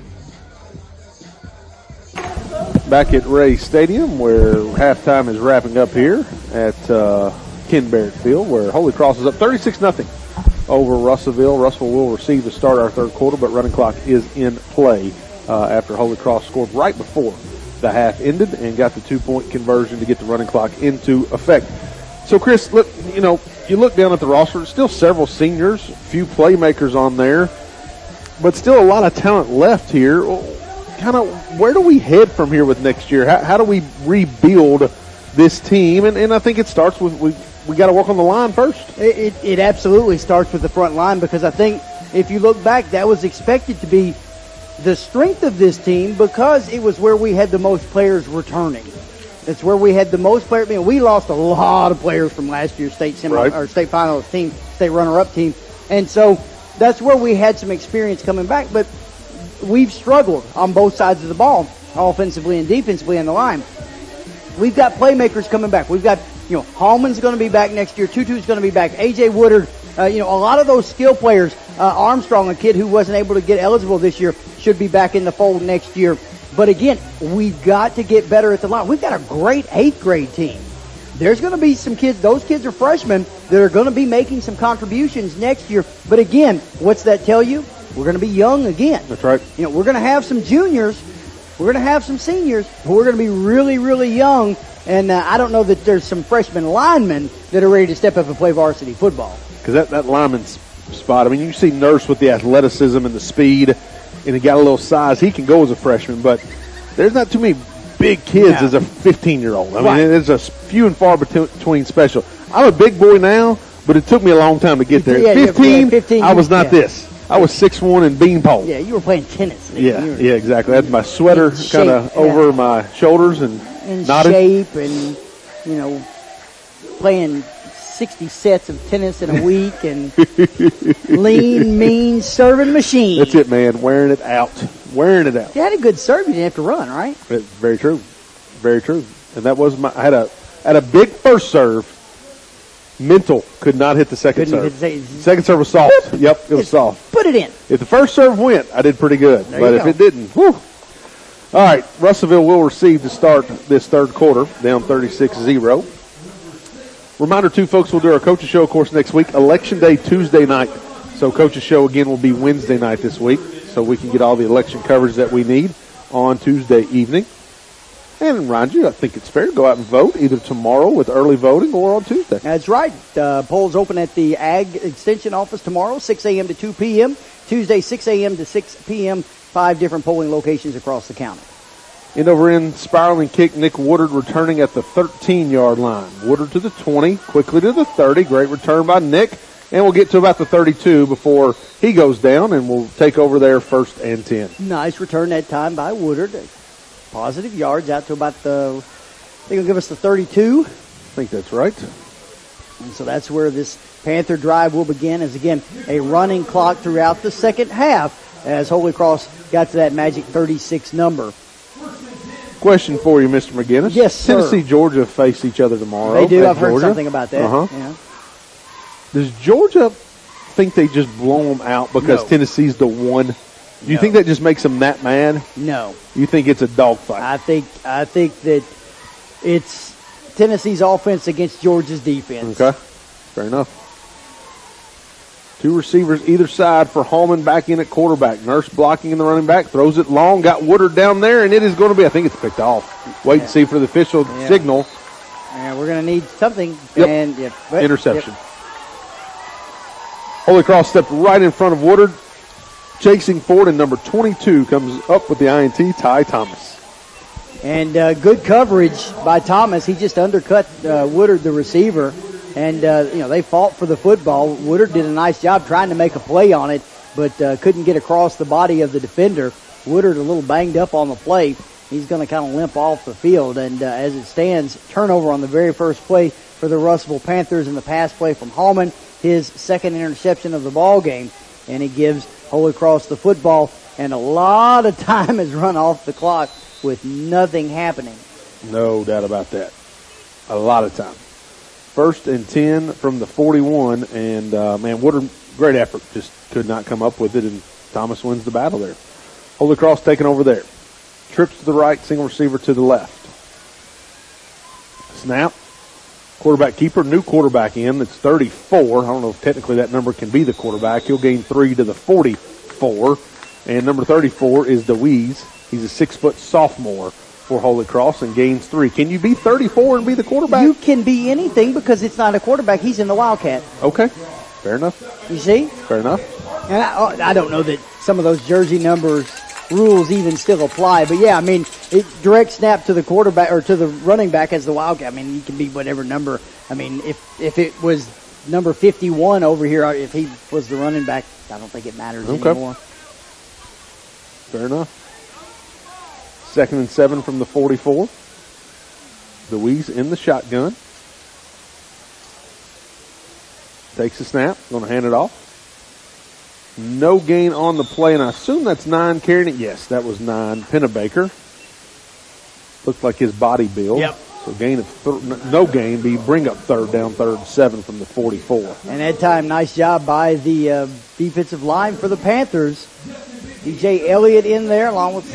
Back at Ray Stadium, where halftime is wrapping up here at Ken Barrett Field, where Holy Cross is up 36-0 over Russellville. Russellville will receive to start our third quarter, but running clock is in play after Holy Cross scored right before the half ended and got the 2-point conversion to get the running clock into effect. So, Chris, look, you look down at the roster, still several seniors, few playmakers on there, but still a lot of talent left here. Kind of, where do we head from here with next year? How do we rebuild this team? And I think it starts with we got to work on the line first. It absolutely starts with the front line, because I think if you look back, that was expected to be the strength of this team because it was where we had the most players returning. It's where we had the most players. I mean, we lost a lot of players from last year's state or state finals team, state runner-up team, and so that's where we had some experience coming back. But we've struggled on both sides of the ball, offensively and defensively in the line. We've got playmakers coming back. We've got, Hallman's going to be back next year. Tutu's going to be back. A.J. Woodard, a lot of those skill players. Armstrong, a kid who wasn't able to get eligible this year, should be back in the fold next year. But again, we've got to get better at the line. We've got a great 8th grade team. There's going to be some kids, those kids are freshmen, that are going to be making some contributions next year. But again, what's that tell you? We're going to be young again. That's right. We're going to have some juniors. We're going to have some seniors. But we're going to be really, really young. And I don't know that there's some freshman linemen that are ready to step up and play varsity football. Because that lineman's spot, I mean, you see Nurse with the athleticism and the speed, and he got a little size. He can go as a freshman, but there's not too many big kids as a 15-year-old. I mean, there's a few and far between special. I'm a big boy now, but it took me a long time to get there. At 15, I was not this. I was 6'1" and beanpole. Yeah, you were playing tennis. Yeah, exactly. I had my sweater kind of over my shoulders and in nodded. Shape and, playing 60 sets of tennis in a week and lean, mean, serving machine. That's it, man. Wearing it out. You had a good serve. You didn't have to run, right? It's very true. Very true. And that was I had a big first serve. Mental could not hit the second serve. Second serve was soft. Yep, it was soft. Put it in. If the first serve went, I did pretty good. But if it didn't, whew. All right, Russellville will receive to start this third quarter, down 36-0. Reminder, too, folks, we'll do our coaches show, of course, next week. Election Day, Tuesday night. So coaches show, again, will be Wednesday night this week, so we can get all the election coverage that we need on Tuesday evening. And remind you, I think it's fair to go out and vote either tomorrow with early voting or on Tuesday. That's right. Polls open at the Ag Extension Office tomorrow, 6 a.m. to 2 p.m. Tuesday, 6 a.m. to 6 p.m., 5 different polling locations across the county. And over in spiraling kick, Nick Woodard returning at the 13-yard line. Woodard to the 20, quickly to the 30. Great return by Nick. And we'll get to about the 32 before he goes down, and we'll take over there 1st and 10. Nice return that time by Woodard. Positive yards out to about I think he'll give us the 32. I think that's right. And so that's where this Panther drive will begin, as again, a running clock throughout the second half as Holy Cross got to that magic 36 number. Question for you, Mr. McGinnis. Yes, sir. Tennessee, Georgia face each other tomorrow. They do. I've heard something about that. Yeah. Does Georgia think they just blow them out because Tennessee's the one? Do you think that just makes them that mad? No. You think it's a dogfight? I think that it's Tennessee's offense against Georgia's defense. Okay, fair enough. 2 receivers either side for Hallman back in at quarterback. Nurse blocking in the running back, throws it long, got Woodard down there, and it is going to be, I think it's picked off. Wait and see for the official signal. Yeah, we're going to need something. Yep. And Interception. Yep. Holy Cross stepped right in front of Woodard, chasing forward, and number 22 comes up with the INT, Ty Thomas. And good coverage by Thomas. He just undercut Woodard, the receiver. And, they fought for the football. Woodard did a nice job trying to make a play on it, but couldn't get across the body of the defender. Woodard a little banged up on the play. He's going to kind of limp off the field. And as it stands, turnover on the very first play for the Russellville Panthers in the pass play from Hallman, his second interception of the ball game. And he gives Holy Cross the football. And a lot of time has run off the clock with nothing happening. No doubt about that. A lot of time. 1st and 10 from the 41, and, Woodard, great effort, just could not come up with it, and Thomas wins the battle there. Holy Cross taking over there. Trips to the right, single receiver to the left. Snap. Quarterback keeper, new quarterback in, that's 34. I don't know if technically that number can be the quarterback. He'll gain 3 to the 44, and number 34 is DeWeese. He's a 6-foot sophomore for Holy Cross and gains 3. Can you be 34 and be the quarterback? You can be anything because it's not a quarterback. He's in the Wildcat. Okay. Fair enough. You see? Fair enough. And I don't know that some of those jersey numbers rules even still apply. But, yeah, it direct snap to the quarterback or to the running back as the Wildcat. He can be whatever number. If it was number 51 over here, if he was the running back, I don't think it matters anymore. Fair enough. 2nd and 7 from the 44. DeWeese in the shotgun. Takes a snap. Going to hand it off. No gain on the play, and I assume that's 9 carrying it. Yes, that was 9. Pennebaker. Looked like his body build. Yep. So gain of no gain. Bring up 3rd down, 3rd and 7 from the 44. And that time, nice job by the defensive line for the Panthers. DJ Elliott in there along with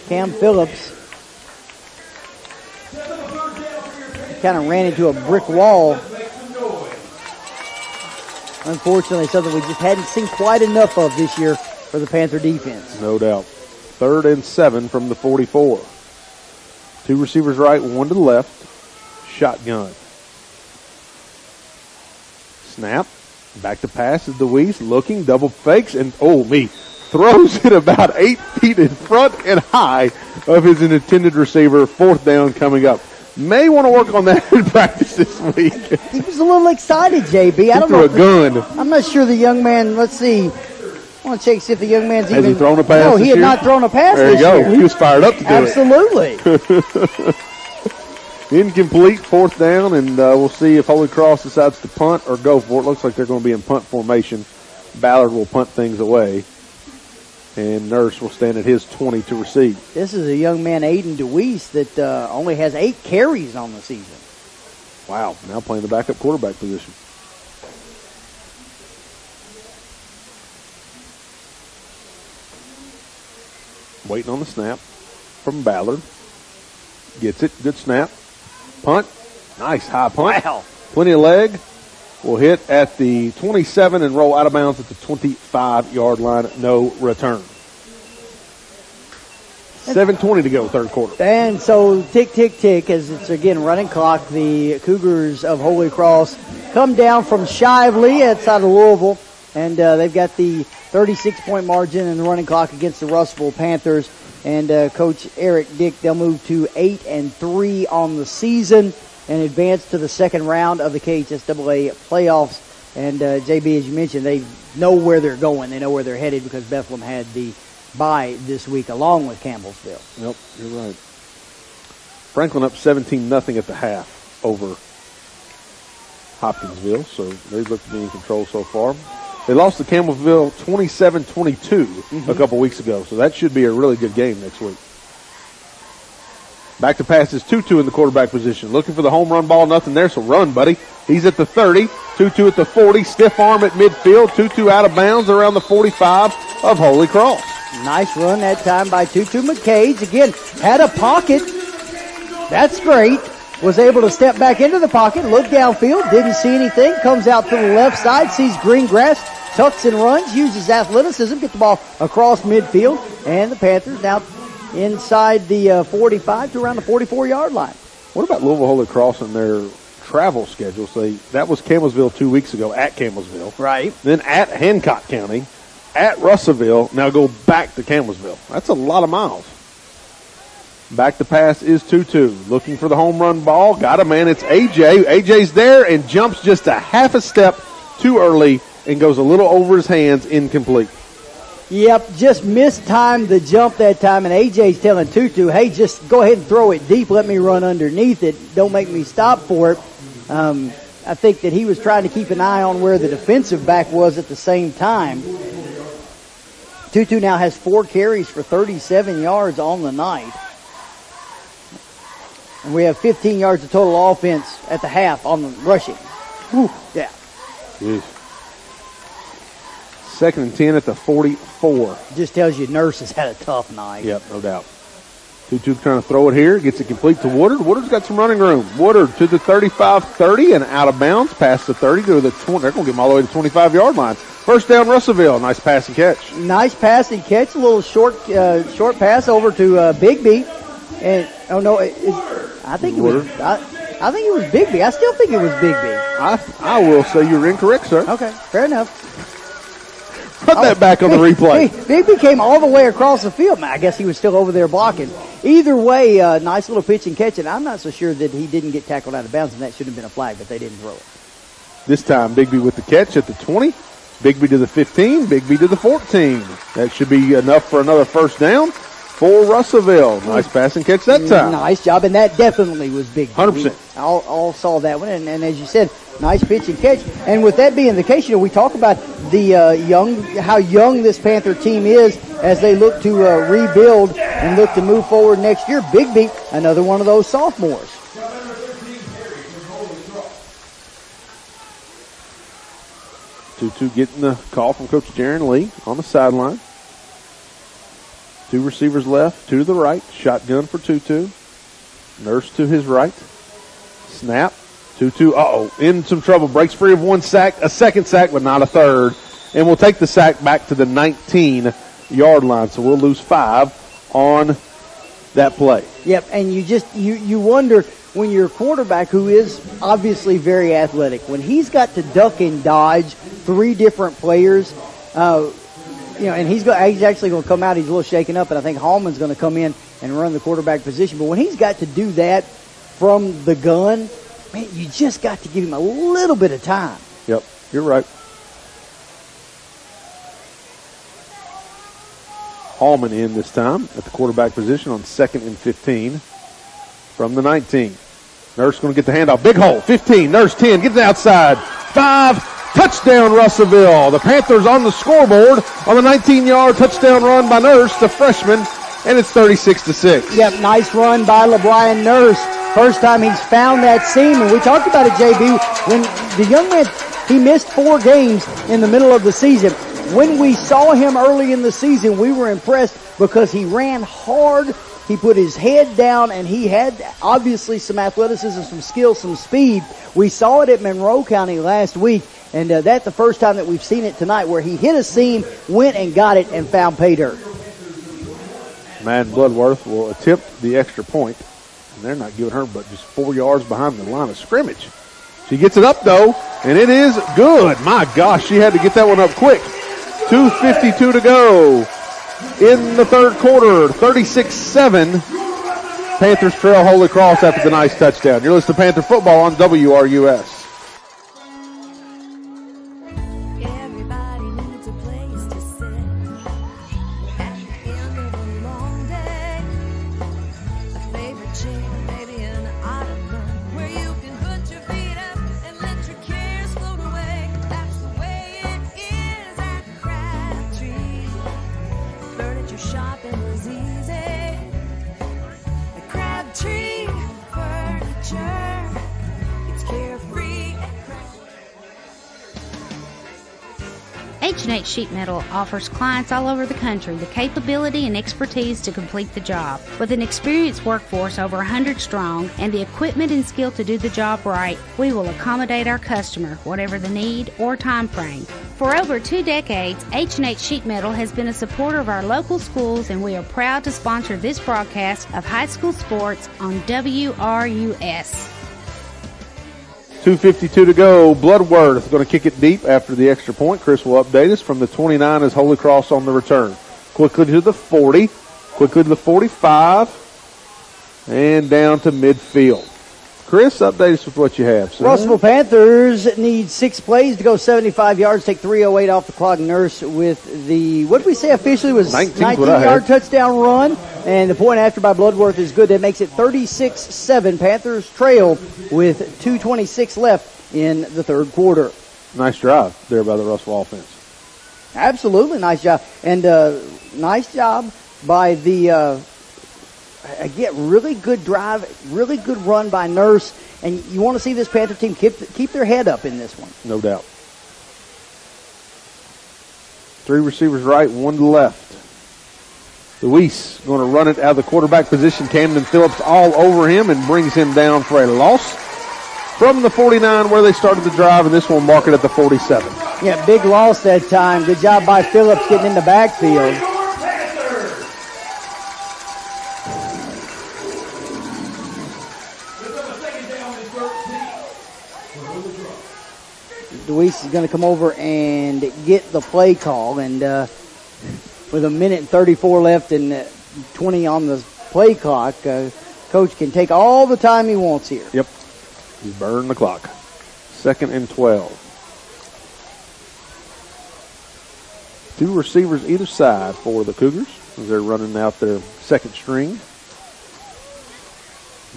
Cam Phillips. Kind of ran into a brick wall. Unfortunately, something we just hadn't seen quite enough of this year for the Panther defense. No doubt. 3rd and 7 from the 44. 2 receivers right, 1 to the left. Shotgun. Snap. Back to pass is DeWeese. Looking, double fakes, and throws it about 8 feet in front and high of his intended receiver. 4th down coming up. May want to work on that in practice this week. He was a little excited, JB. I don't know. A gun. I'm not sure the young man, let's see. I want to check see if the young man's Has he thrown a pass? No, he had not thrown a pass this year. There you go. He was fired up to do it. Absolutely. Incomplete, 4th down, and we'll see if Holy Cross decides to punt or go for it. Looks like they're going to be in punt formation. Ballard will punt things away, and Nurse will stand at his 20 to receive. This is a young man, Aiden DeWeese, that only has 8 carries on the season. Wow, now playing the backup quarterback position. Waiting on the snap from Ballard. Gets it, good snap. Punt, nice high punt. Wow. Plenty of leg. Will hit at the 27 and roll out of bounds at the 25-yard line. No return. 7:20 to go, 3rd quarter. And so tick, tick, tick, as it's again running clock. The Cougars of Holy Cross come down from Shively outside of Louisville, and they've got the 36-point margin in the running clock against the Russellville Panthers. And Coach Eric Dick, they'll move to 8-3 on the season and advance to the 2nd round of the KHSAA playoffs. And JB, as you mentioned, they know where they're going. They know where they're headed because Bethlehem had the bye this week along with Campbellsville. Yep, you're right. Franklin up 17-0 at the half over Hopkinsville, so they look to be in control so far. They lost to Campbellsville 27-22 a couple weeks ago, so that should be a really good game next week. Back to pass is Tutu in the quarterback position. Looking for the home run ball, nothing there, so run, buddy. He's at the 30, Tutu at the 40, stiff arm at midfield, Tutu out of bounds around the 45 of Holy Cross. Nice run that time by Tutu McCage. Again, had a pocket. That's great. was able to step back into the pocket, look downfield, didn't see anything, comes out to the left side, sees green grass, tucks and runs, uses athleticism, get the ball across midfield, and the Panthers now inside the 45 to around the 44-yard line. What about Louisville Holy Cross and their travel schedule? So that was Campbellsville 2 weeks ago, at Campbellsville. Right. Then at Hancock County, at Russellville, now go back to Campbellsville. That's a lot of miles. Back to pass is Tutu. Looking for the home run ball. Got a man. It's AJ. AJ's there and jumps just a half a step too early and goes a little over his hands, incomplete. Yep, just mistimed the jump that time, and AJ's telling Tutu, hey, just go ahead and throw it deep. Let me run underneath it. Don't make me stop for it. I think that he was trying to keep an eye on where the defensive back was at the same time. Tutu now has 4 carries for 37 yards on the night. And we have 15 yards of total offense at the half on the rushing. Whew. Yeah. Jeez. 2nd and 10 at the 44. Just tells you Nurse has had a tough night. Yep, no doubt. Tutu trying to throw it here. Gets it complete to Woodard. Woodard's got some running room. Woodard to the 35-30 and out of bounds. Past the 30 to the 20. They're going to get him all the way to the 25-yard line. First down, Russellville. Nice pass and catch. Nice pass and catch. A little short pass over to Bigby. And oh no, I think it was. I think it was Bigby. I still think it was Bigby. I will say you're incorrect, sir. Okay, fair enough. Put that back on the replay. Bigby came all the way across the field. I guess he was still over there blocking. Either way, nice little pitch and catch. And I'm not so sure that he didn't get tackled out of bounds, and that should have been a flag, but they didn't throw it. This time, Bigby with the catch at the 20. Bigby to the 15. Bigby to the 14. That should be enough for another first down for Russellville. Nice pass and catch that time. Nice job, and that definitely was big. 100%. We all saw that one, and as you said, nice pitch and catch. And with that being the case, we talk about the how young this Panther team is as they look to rebuild and look to move forward next year. Bigby, another one of those sophomores. Tutu getting the call from Coach Jaron Lee on the sideline. 2 receivers left, 2 to the right. Shotgun for Tutu. Nurse to his right. Snap. Tutu, in some trouble. Breaks free of 1 sack, a second sack, but not a third. And we'll take the sack back to the 19-yard line. So we'll lose 5 on that play. Yep, and you wonder when your quarterback, who is obviously very athletic, when he's got to duck and dodge 3 different players, and he's actually going to come out. He's a little shaken up, and I think Hallman's going to come in and run the quarterback position. But when he's got to do that from the gun, man, you just got to give him a little bit of time. Yep, you're right. Hallman in this time at the quarterback position on 2nd and 15 from the 19. Nurse going to get the handoff. Big hole, 15. Nurse 10. Get it outside. 5. Touchdown, Russellville. The Panthers on the scoreboard on the 19-yard touchdown run by Nurse, the freshman, and it's 36-6. Yep, nice run by LeBrian Nurse. First time he's found that seam, and we talked about it, JB, when the young man, he missed 4 games in the middle of the season. When we saw him early in the season, we were impressed because he ran hard, he put his head down, and he had obviously some athleticism, some skill, some speed. We saw it at Monroe County last week, and that's the first time that we've seen it tonight where he hit a seam, went and got it, and found pay dirt. Madden Bloodworth will attempt the extra point, and they're not giving her but just 4 yards behind the line of scrimmage. She gets it up, though, and it is good. My gosh, she had to get that one up quick. 2:52 to go in the third quarter. 36-7. Panthers trail Holy Cross after the nice touchdown. You're listening to Panther Football on WRUS. Crabtree Furniture. It's carefree. H&H Sheet Metal offers clients all over the country the capability and expertise to complete the job. With an experienced workforce over 100 strong and the equipment and skill to do the job right, we will accommodate our customer, whatever the need or time frame. For over 2 decades, H&H Sheet Metal has been a supporter of our local schools, and we are proud to sponsor this broadcast of high school sports on WRUS. 2:52 to go. Bloodworth going to kick it deep after the extra point. Chris will update us. From the 29 is Holy Cross on the return. Quickly to the 40. Quickly to the 45. And down to midfield. Chris, update us with what you have, sir. Russellville Panthers need 6 plays to go 75 yards, take 3:08 off the clock. Nurse with the, what did we say officially was 19-yard touchdown run. And the point after by Bloodworth is good. That makes it 36-7. Panthers trail with 2:26 left in the third quarter. Nice drive there by the Russellville offense. Absolutely nice job. And nice job by the, again, really good drive, really good run by Nurse. And you want to see this Panther team keep their head up in this one. No doubt. 3 receivers right, 1 to the left. Luis going to run it out of the quarterback position. Camden Phillips all over him and brings him down for a loss from the 49 where they started the drive, and this one mark it at the 47. Yeah, big loss that time. Good job by Phillips getting in the backfield. Luis is going to come over and get the play call, and with 1:34 left and 20 on the play clock, Coach can take all the time he wants here. Yep. He's burned the clock. 2nd and 12. 2 receivers either side for the Cougars as they're running out their second string.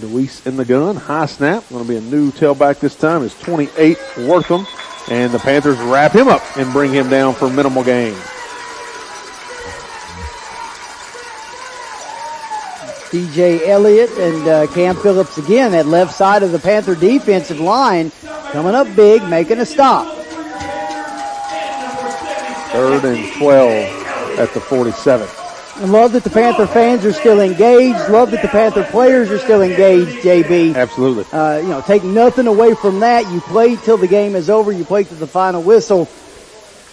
Luis in the gun. High snap. Going to be a new tailback this time. It's 28 Wortham. And the Panthers wrap him up and bring him down for minimal gain. DJ Elliott and Cam Phillips again at left side of the Panther defensive line. Coming up big, making a stop. 3rd and 12 at the 47. I love that the Panther fans are still engaged. Love that the Panther players are still engaged, JB. Absolutely. Take nothing away from that. You play till the game is over. You play to the final whistle.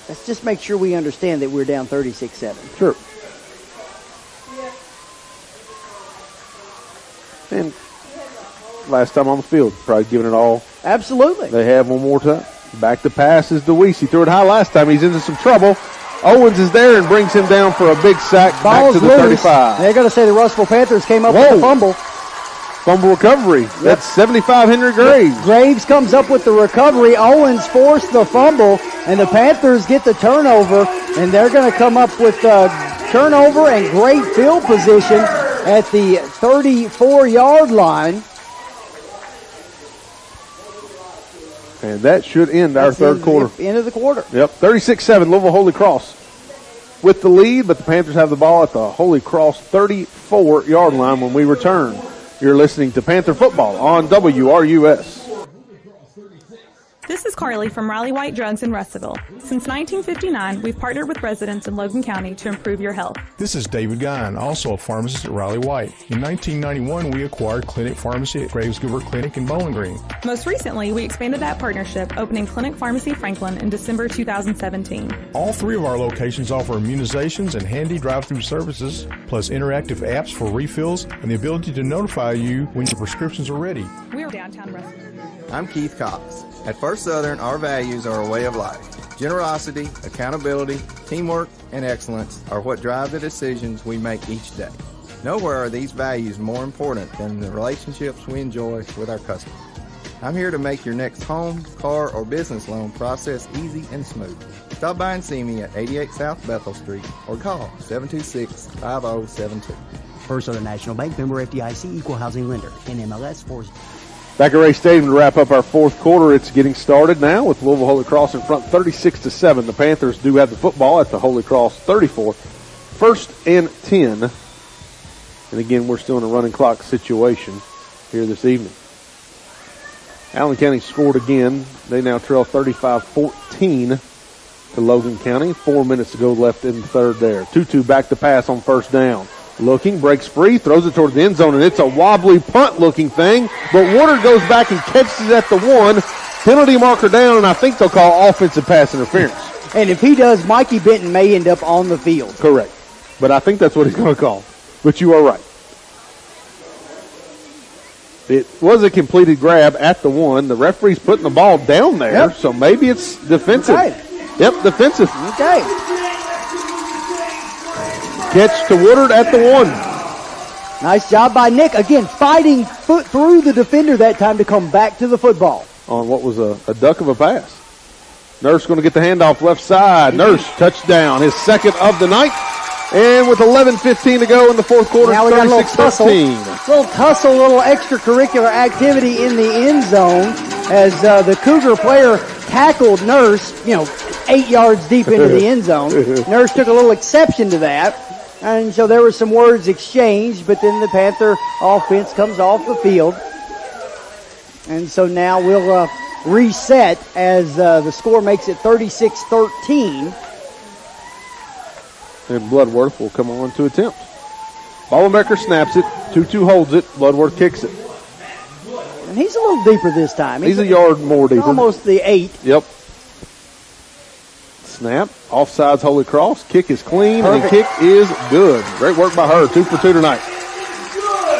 Let's just make sure we understand that we're down 36-7. Sure. And last time on the field, probably giving it all. Absolutely. They have one more time. Back to pass is DeWeese. He threw it high last time. He's into some trouble. Owens is there and brings him down for a big sack. Ball's back to the loose. 35. They're going to say the Russellville Panthers came up with a fumble. Fumble recovery. Yep. That's 75 Henry Graves. Graves comes up with the recovery. Owens forced the fumble, and the Panthers get the turnover, and they're going to come up with turnover and great field position at the 34-yard line. And that should end our third quarter. End of the quarter. Yep, 36-7, Louisville Holy Cross with the lead, but the Panthers have the ball at the Holy Cross 34-yard line when we return. You're listening to Panther Football on WRUS. This is Carly from Riley White Drugs in Russellville. Since 1959, we've partnered with residents in Logan County to improve your health. This is David Guyon, also a pharmacist at Riley White. In 1991, we acquired Clinic Pharmacy at Graves Giver Clinic in Bowling Green. Most recently, we expanded that partnership, opening Clinic Pharmacy Franklin in December 2017. All 3 of our locations offer immunizations and handy drive-through services, plus interactive apps for refills and the ability to notify you when your prescriptions are ready. We are downtown Russellville. I'm Keith Cox. At First Southern, our values are a way of life. Generosity, accountability, teamwork, and excellence are what drive the decisions we make each day. Nowhere are these values more important than the relationships we enjoy with our customers. I'm here to make your next home, car, or business loan process easy and smooth. Stop by and see me at 88 South Bethel Street or call 726-5072. First Southern National Bank, member FDIC, equal housing lender, NMLS 4. Back at Ray Stadium to wrap up our fourth quarter. It's getting started now with Louisville Holy Cross in front 36-7. The Panthers do have the football at the Holy Cross 34. 1st and 10. And again, we're still in a running clock situation here this evening. Allen County scored again. They now trail 35-14 to Logan County. 4 minutes to go left in the third there. 2-2 back to pass on first down. Looking, breaks free, throws it toward the end zone, and it's a wobbly punt-looking thing. But Warner goes back and catches it at the 1. Penalty marker down, and I think they'll call offensive pass interference. And if he does, Mikey Benton may end up on the field. Correct. But I think that's what he's going to call. But you are right. It was a completed grab at the 1. The referee's putting the ball down there, so maybe it's defensive. Okay. Yep, defensive. Okay. Catch to Woodard at the 1. Nice job by Nick. Again, fighting foot through the defender that time to come back to the football. On what was a duck of a pass. Nurse going to get the handoff left side. Nurse, touchdown, his second of the night. And with 11:15 to go in the fourth quarter, now we got a little tussle, 36-13. little extracurricular activity in the end zone as the Cougar player tackled Nurse, 8 yards deep into the end zone. Nurse took a little exception to that. And so there were some words exchanged, but then the Panther offense comes off the field. And so now we'll reset as the score makes it 36-13. And Bloodworth will come on to attempt. Ballenbecker snaps it. 2-2 holds it. Bloodworth kicks it. And he's a little deeper this time. He's a yard more deeper. Almost the 8. Yep. Snap. Offsides Holy Cross. Kick is clean. Perfect. And the kick is good. Great work by her. 2 for 2 tonight.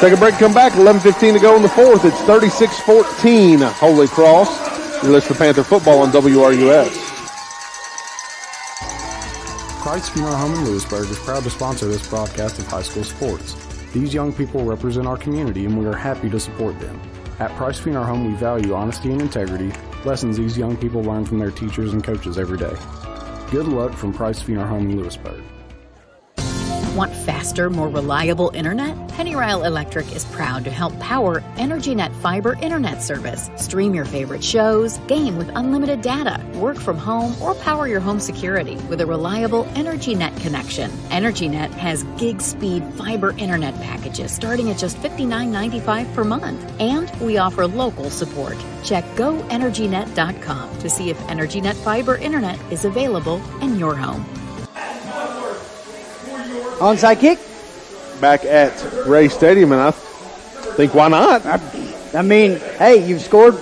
Take a break, come back. 11:15 to go in the fourth. It's 36-14 Holy Cross. You listen to Panther football on WRUS. Christ Funeral Home in Lewisburg is proud to sponsor this broadcast of high school sports. These young people represent our community and we are happy to support them. At Price Funeral Home, we value honesty and integrity, lessons these young people learn from their teachers and coaches every day. Good luck from Price Funeral Home in Lewisburg. Want faster, more reliable internet? Pennyrile Electric is proud to help power EnergyNet Fiber internet service. Stream your favorite shows, game with unlimited data, work from home, or power your home security with a reliable EnergyNet connection. EnergyNet has gig speed fiber internet packages starting at just $59.95 per month. And we offer local support. Check GoEnergyNet.com to see if EnergyNet Fiber internet is available in your home. Onside kick. Back at Ray Stadium, and I think why not? I mean, hey, you've scored.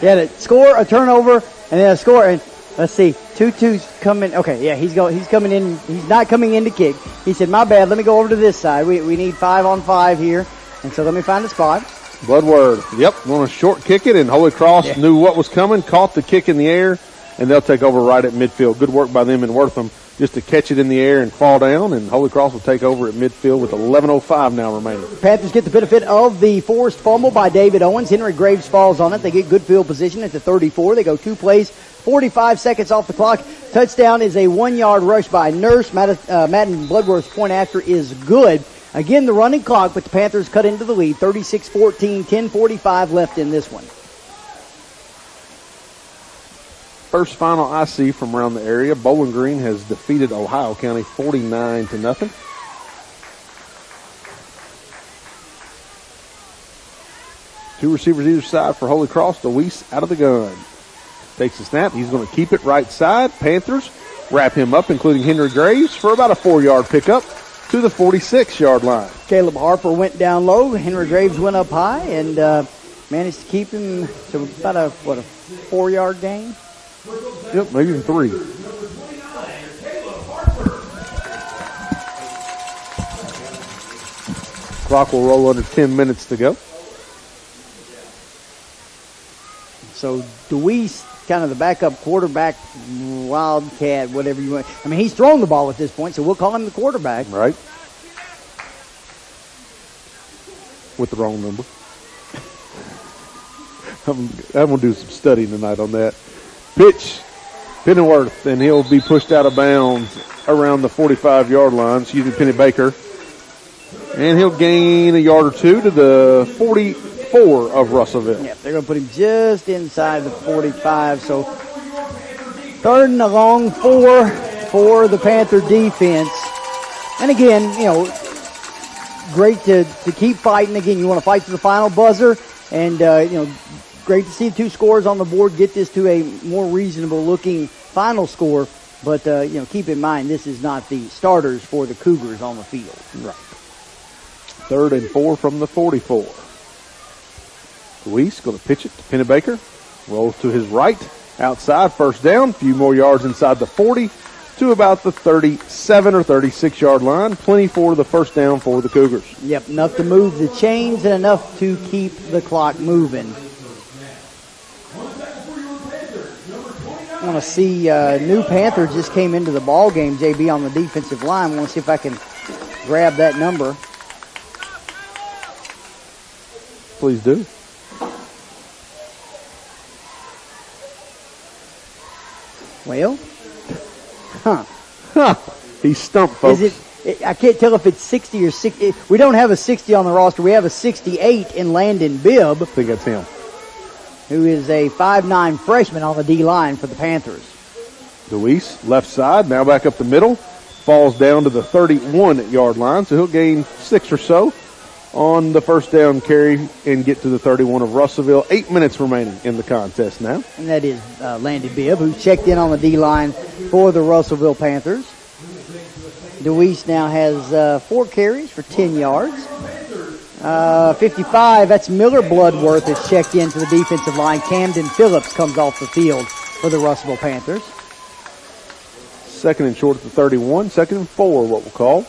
You had a score, a turnover, and then a score. And let's see, 2-2's coming. Okay, yeah, he's coming in. He's not coming in to kick. He said, "My bad. Let me go over to this side. We need 5-on-5 here, and so let me find a spot." Bloodworth, yep, want to short kick it, and Holy Cross knew what was coming, caught the kick in the air, and they'll take over right at midfield. Good work by them in Wortham just to catch it in the air and fall down, and Holy Cross will take over at midfield with 11:05 now remaining. Panthers get the benefit of the forced fumble by David Owens. Henry Graves falls on it. They get good field position at the 34. They go 2 plays, 45 seconds off the clock. Touchdown is a 1-yard rush by Nurse. Madden Bloodworth's point after is good. Again, the running clock, but the Panthers cut into the lead. 36-14, 10:45 left in this one. First final I see from around the area, Bowling Green has defeated Ohio County 49-0. Two receivers either side for Holy Cross. DeWeese out of the gun. Takes the snap. He's going to keep it right side. Panthers wrap him up, including Henry Graves, for about a 4-yard pickup to the 46-yard line. Caleb Harper went down low. Henry Graves went up high and managed to keep him to about a 4-yard gain. Yep, maybe even 3. Clock will roll under 10 minutes to go. So DeWeese, kind of the backup quarterback, wildcat, whatever you want. I mean, he's thrown the ball at this point, so we'll call him the quarterback. Right. With the wrong number. I'm going to do some studying tonight on that. Pitch, Pennyworth, and he'll be pushed out of bounds around the 45-yard line. Penny Baker. And he'll gain a yard or two to the 44 of Russellville. Yeah, they're going to put him just inside the 45. So 3rd and a long 4 for the Panther defense. And again, great to keep fighting. Again, you want to fight to the final buzzer. And, great to see 2 scores on the board, get this to a more reasonable looking final score But, keep in mind, this is not the starters for the Cougars on the field. Right. 3rd and 4 from the 44. Luis going to pitch it to Pennebaker. Rolls to his right. Outside, first down. A few more yards inside the 40 to about the 37 or 36-yard line. Plenty for the first down for the Cougars. Yep, enough to move the chains and enough to keep the clock moving. I want to see new Panther just came into the ball game, JB, on the defensive line. I want to see if I can grab that number. Please do. Well, He's stumped, folks. I can't tell if it's 60 or 60. We don't have a 60 on the roster. We have a 68 in Landon Bibb. I think that's him. Who is a 5'9" freshman on the D-line for the Panthers. Luis, left side, now back up the middle. Falls down to the 31-yard line, so he'll gain 6 or so on the first down carry and get to the 31 of Russellville. 8 minutes remaining in the contest now. And that is Landon Bibb, who checked in on the D-line for the Russellville Panthers. Luis now has 4 carries for 10 yards. 55, that's Miller Bloodworth has checked in for the defensive line. Camden Phillips comes off the field for the Russellville Panthers. 2nd and short at the 31. 2nd and 4, what we'll call.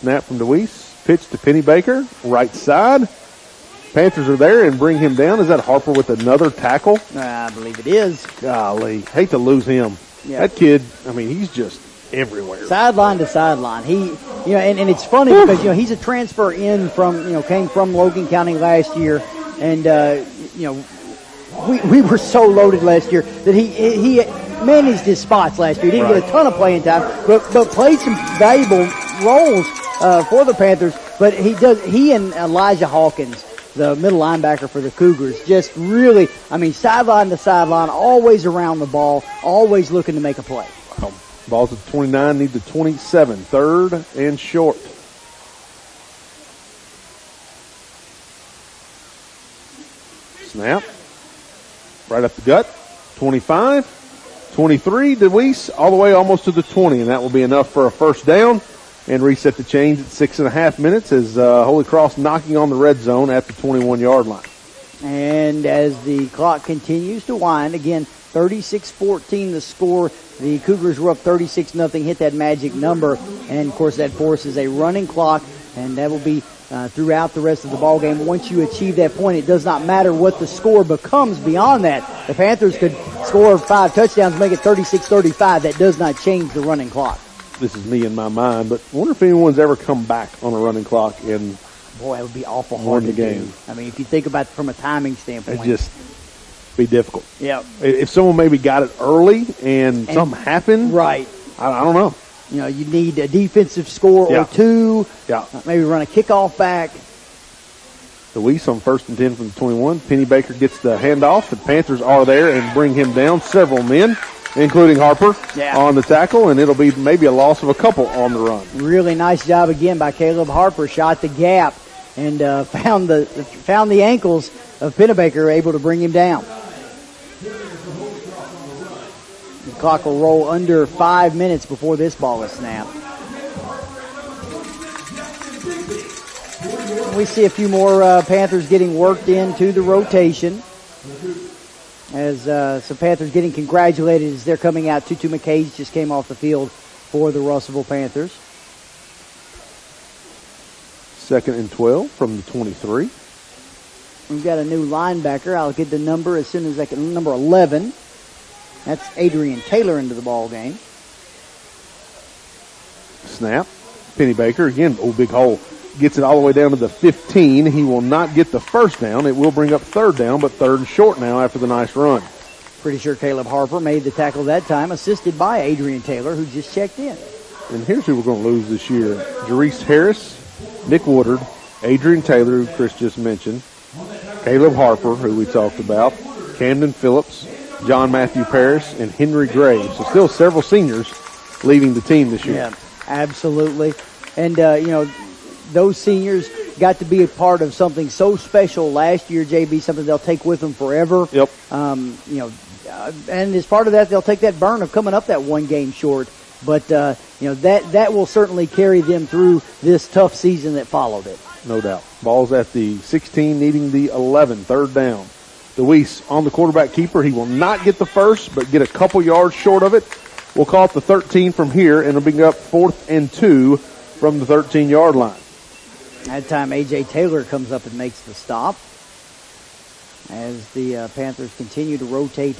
Snap from Luis. Pitch to Pennebaker. Right side. Panthers are there and bring him down. Is that Harper with another tackle? I believe it is. Golly. Hate to lose him. Yeah. That kid, he's just everywhere. Sideline to sideline. And it's funny because, he's a transfer in from, came from Logan County last year. And, we were so loaded last year that he managed his spots last year. He didn't get a ton of playing time, but played some valuable roles for the Panthers. But he and Elijah Hawkins, the middle linebacker for the Cougars, just really, sideline to sideline, always around the ball, always looking to make a play. Ball's at 29, need the 27. 3rd and short. Snap. Right up the gut. 25. 23. Luis all the way almost to the 20, and that will be enough for a first down. And reset the chains at 6.5 minutes as Holy Cross knocking on the red zone at the 21-yard line. And as the clock continues to wind, again, 36-14 the score. The Cougars were up 36-0, hit that magic number. And, of course, that forces a running clock, and that will be throughout the rest of the ball game. Once you achieve that point, it does not matter what the score becomes beyond that. The Panthers could score 5 touchdowns, make it 36-35. That does not change the running clock. This is me in my mind, but I wonder if anyone's ever come back on a running clock in Boy, it would be awful hard to do. If you think about it from a timing standpoint. It'd just be difficult. Yeah. If someone maybe got it early and something happened. Right. I don't know. You need a defensive score or 2. Yeah. Maybe run a kickoff back. Luis on 1st and 10 from the 21. Pennebaker gets the handoff. The Panthers are there and bring him down. Several men, including Harper, on the tackle, and it'll be maybe a loss of a couple on the run. Really nice job again by Caleb Harper. Shot the gap and found the ankles of Pennebaker, able to bring him down. The clock will roll under 5 minutes before this ball is snapped. We see a few more Panthers getting worked into the rotation. As some Panthers getting congratulated as they're coming out. Tutu McKay just came off the field for the Russellville Panthers. 2nd and 12 from the 23. We've got a new linebacker. I'll get the number as soon as I can. Number 11. That's Adrian Taylor into the ball game. Snap. Pennebaker again. Oh, big hole. Gets it all the way down to the 15. He will not get the first down. It will bring up 3rd down, but 3rd and short now after the nice run. Pretty sure Caleb Harper made the tackle that time, assisted by Adrian Taylor, who just checked in. And here's who we're going to lose this year. Jerice Harris, Nick Woodard, Adrian Taylor, who Chris just mentioned, Caleb Harper, who we talked about, Camden Phillips, John Matthew Parrish, and Henry Graves. So still several seniors leaving the team this year. Yeah, absolutely. And, those seniors got to be a part of something so special last year, JB, something they'll take with them forever. Yep. and as part of that, they'll take that burn of coming up that one game short. But, that will certainly carry them through this tough season that followed it. No doubt. Ball's at the 16, needing the 11, third down. DeWeese on the quarterback keeper. He will not get the first, but get a couple yards short of it. We'll call it the 13 from here, and it'll bring up 4th and 2 from the 13-yard line. That time, A.J. Taylor comes up and makes the stop as the Panthers continue to rotate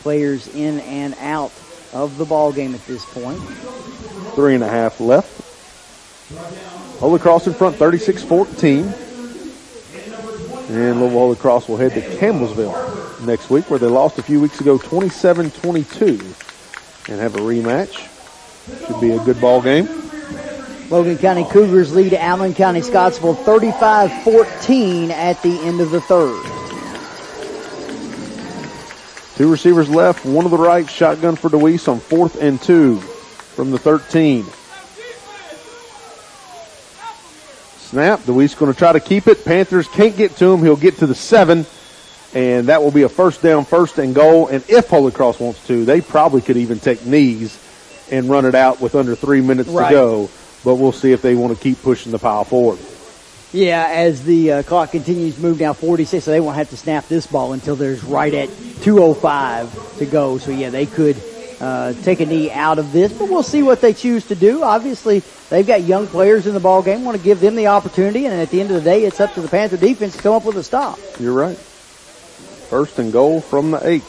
players in and out of the ball game at this point. 3.5 left. Holy Cross in front, 36-14. And Louisville Holy Cross will head to Campbellsville next week, where they lost a few weeks ago 27-22, and have a rematch. Should be a good ball game. Logan County Cougars lead Allen County Scottsville 35-14 at the end of the third. 2 receivers left, one to the right. Shotgun for DeWeese on 4th and 2 from the 13. Snap. DeWeese going to try to keep it. Panthers can't get to him. He'll get to the 7, and that will be a first down, 1st and goal. And if Holy Cross wants to, they probably could even take knees and run it out with under 3 minutes to go. But we'll see if they want to keep pushing the pile forward. Yeah, as the clock continues to move now 46, so they won't have to snap this ball until there's right at 2:05 to go. So, yeah, they could take a knee out of this, but we'll see what they choose to do. Obviously, they've got young players in the ball game, want to give them the opportunity, and at the end of the day, it's up to the Panther defense to come up with a stop. You're right. 1st and goal from the 8.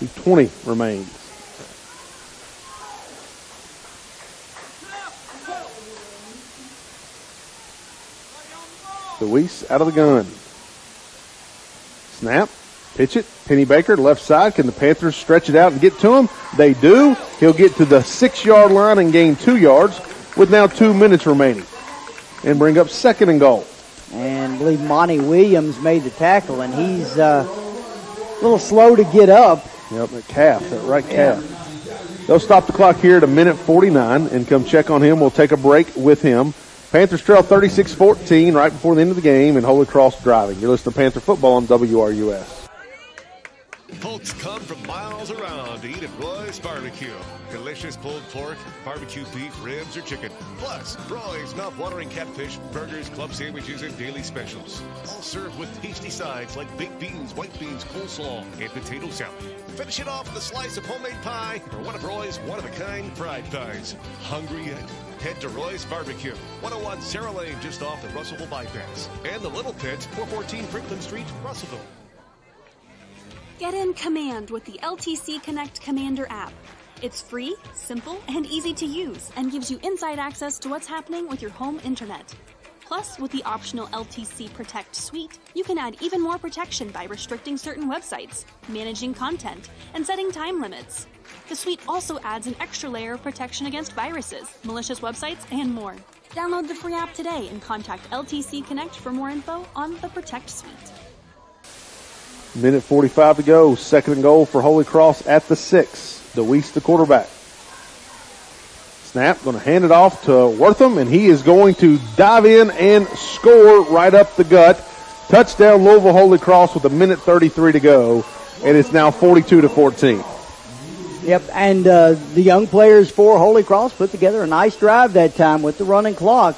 2:20 remains. DeWeese out of the gun. Snap. Pitch it. Penny Baker, left side. Can the Panthers stretch it out and get to him? They do. He'll get to the 6-yard line and gain 2 yards with now 2 minutes remaining. And bring up 2nd and goal. And I believe Monty Williams made the tackle, and he's a little slow to get up. Yep, that right calf. They'll stop the clock here at 1:49 and come check on him. We'll take a break with him. Panthers trail 36-14 right before the end of the game, and Holy Cross driving. You're listening to Panther Football on WRUS. Folks come from miles around to eat at Roy's Barbecue. Delicious pulled pork, barbecue beef, ribs, or chicken. Plus, Roy's mouth-watering catfish, burgers, club sandwiches, and daily specials. All served with tasty sides like baked beans, white beans, coleslaw, and potato salad. Finish it off with a slice of homemade pie or one of Roy's one-of-a-kind fried pies. Hungry yet? Head to Roy's Barbecue, 101 Sarah Lane, just off the Russellville bypass. And the Little Pit, 414 Franklin Street, Russellville. Get in command with the LTC Connect Commander app. It's free, simple, and easy to use, and gives you inside access to what's happening with your home internet. Plus, with the optional LTC Protect suite, you can add even more protection by restricting certain websites, managing content, and setting time limits. The suite also adds an extra layer of protection against viruses, malicious websites, and more. Download the free app today and contact LTC Connect for more info on the Protect suite. 1:45 to go. 2nd and goal for Holy Cross at the 6. DeWeese, the quarterback. Snap, going to hand it off to Wortham, and he is going to dive in and score right up the gut. Touchdown, Louisville Holy Cross with 1:33 to go, and it's now 42-14. Yep, and the young players for Holy Cross put together a nice drive that time with the running clock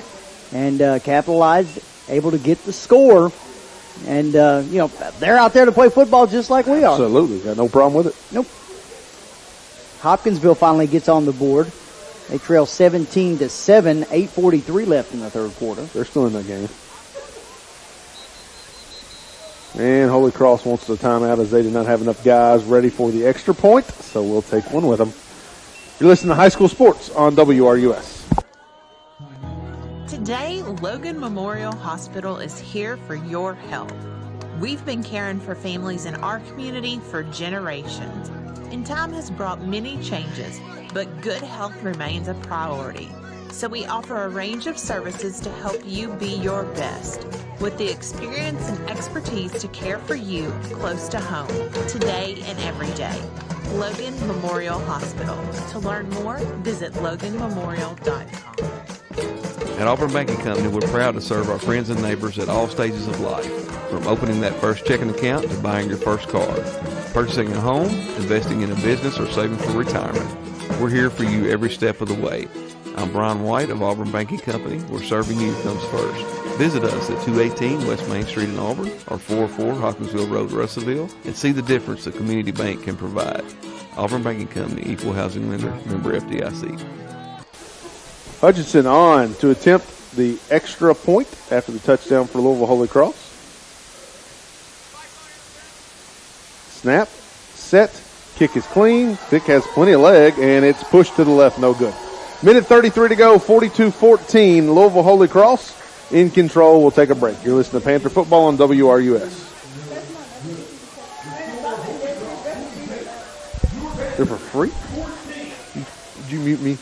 and capitalized, able to get the score. And, they're out there to play football just like we are. Absolutely. Got no problem with it. Nope. Hopkinsville finally gets on the board. They trail 17-7, 8:43 left in the third quarter. They're still in that game. And Holy Cross wants the timeout as they did not have enough guys ready for the extra point, so we'll take one with them. You're listening to High School Sports on WRUS. Today, Logan Memorial Hospital is here for your health. We've been caring for families in our community for generations, and time has brought many changes, but good health remains a priority. So we offer a range of services to help you be your best, with the experience and expertise to care for you close to home, today and every day. Logan Memorial Hospital. To learn more, visit loganmemorial.com. At Auburn Banking Company, we're proud to serve our friends and neighbors at all stages of life, from opening that first checking account to buying your first car, purchasing a home, investing in a business, or saving for retirement. We're here for you every step of the way. I'm Brian White of Auburn Banking Company, where serving you comes first. Visit us at 218 West Main Street in Auburn or 404 Hawkinsville Road, Russellville, and see the difference a community bank can provide. Auburn Banking Company, Equal Housing Lender, member FDIC. Hutchinson on to attempt the extra point after the touchdown for Louisville Holy Cross. Snap, set, kick is clean. Vic has plenty of leg, and it's pushed to the left, no good. Minute 33 to go, 42-14. Louisville Holy Cross in control. We'll take a break. You're listening to Panther Football on WRUS. They're for free? Did you mute me?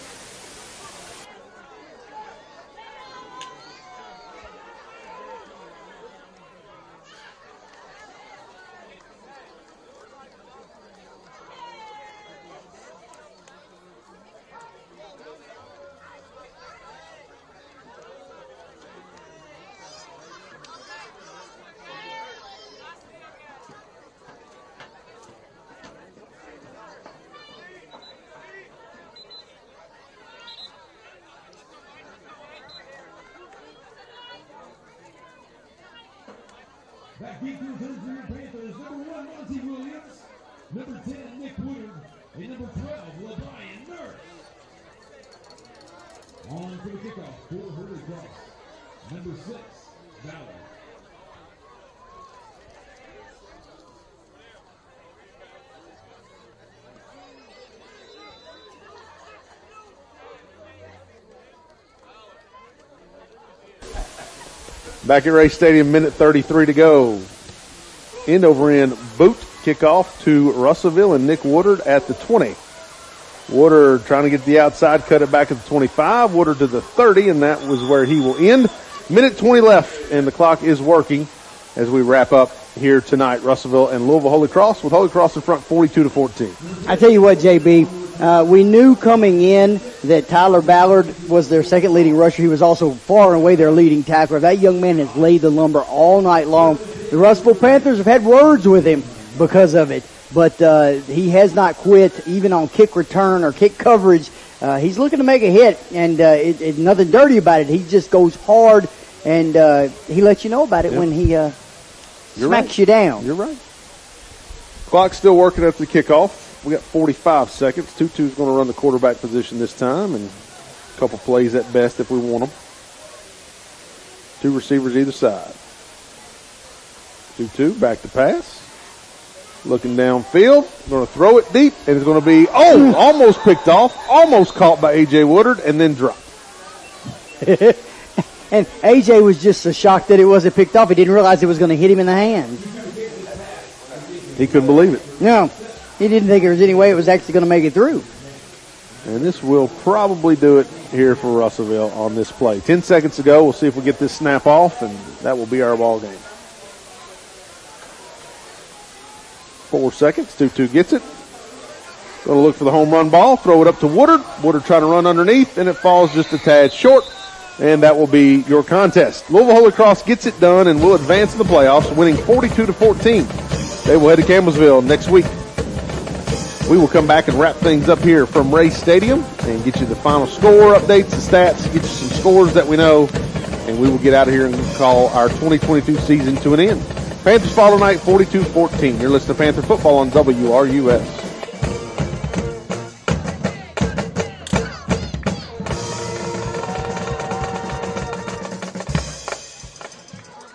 Back deep through the Panthers, number 1, Monty Williams, number 10, Nick Woodard, and number 12, LeBrian Nurse. On for the kickoff for Holy Cross, number 6, Ballard. Back at Ray Stadium, minute 33 to go. End over end boot kickoff to Russellville and Nick Woodard at the 20. Woodard trying to get the outside, cut it back at the 25. Woodard to the 30, and that was where he will end. Minute 20 left, and the clock is working as we wrap up here tonight. Russellville and Louisville Holy Cross, with Holy Cross in front 42-14. I tell you what, JB, we knew coming in that Tyler Ballard was their second leading rusher. He was also far and away their leading tackler. That young man has laid the lumber all night long. The Russellville Panthers have had words with him because of it, but he has not quit, even on kick return or kick coverage. He's looking to make a hit, and it's nothing dirty about it. He just goes hard, and he lets you know about it when he smacks you down. You're right. Clock's still working after the kickoff. We got 45 seconds. Tutu's going to run the quarterback position this time, and a couple plays at best if we want them. 2 receivers either side. Tutu back to pass. Looking downfield. Going to throw it deep, and it's going to be, almost picked off, almost caught by A.J. Woodard, and then dropped. And A.J. was just so shocked that it wasn't picked off. He didn't realize it was going to hit him in the hand. He couldn't believe it. No. He didn't think there was any way it was actually going to make it through. And this will probably do it here for Russellville on this play. 10 seconds to go. We'll see if we get this snap off, and that will be our ball game. 4 seconds. Tutu gets it. Going to look for the home run ball. Throw it up to Woodard. Woodard trying to run underneath, and it falls just a tad short. And that will be your contest. Louisville Holy Cross gets it done and will advance to the playoffs, winning 42-14. They will head to Campbellsville next week. We will come back and wrap things up here from Ray Stadium and get you the final score updates, the stats, get you some scores that we know, and we will get out of here and call our 2022 season to an end. Panthers fall tonight 42-14. You're listening to Panther Football on WRUS.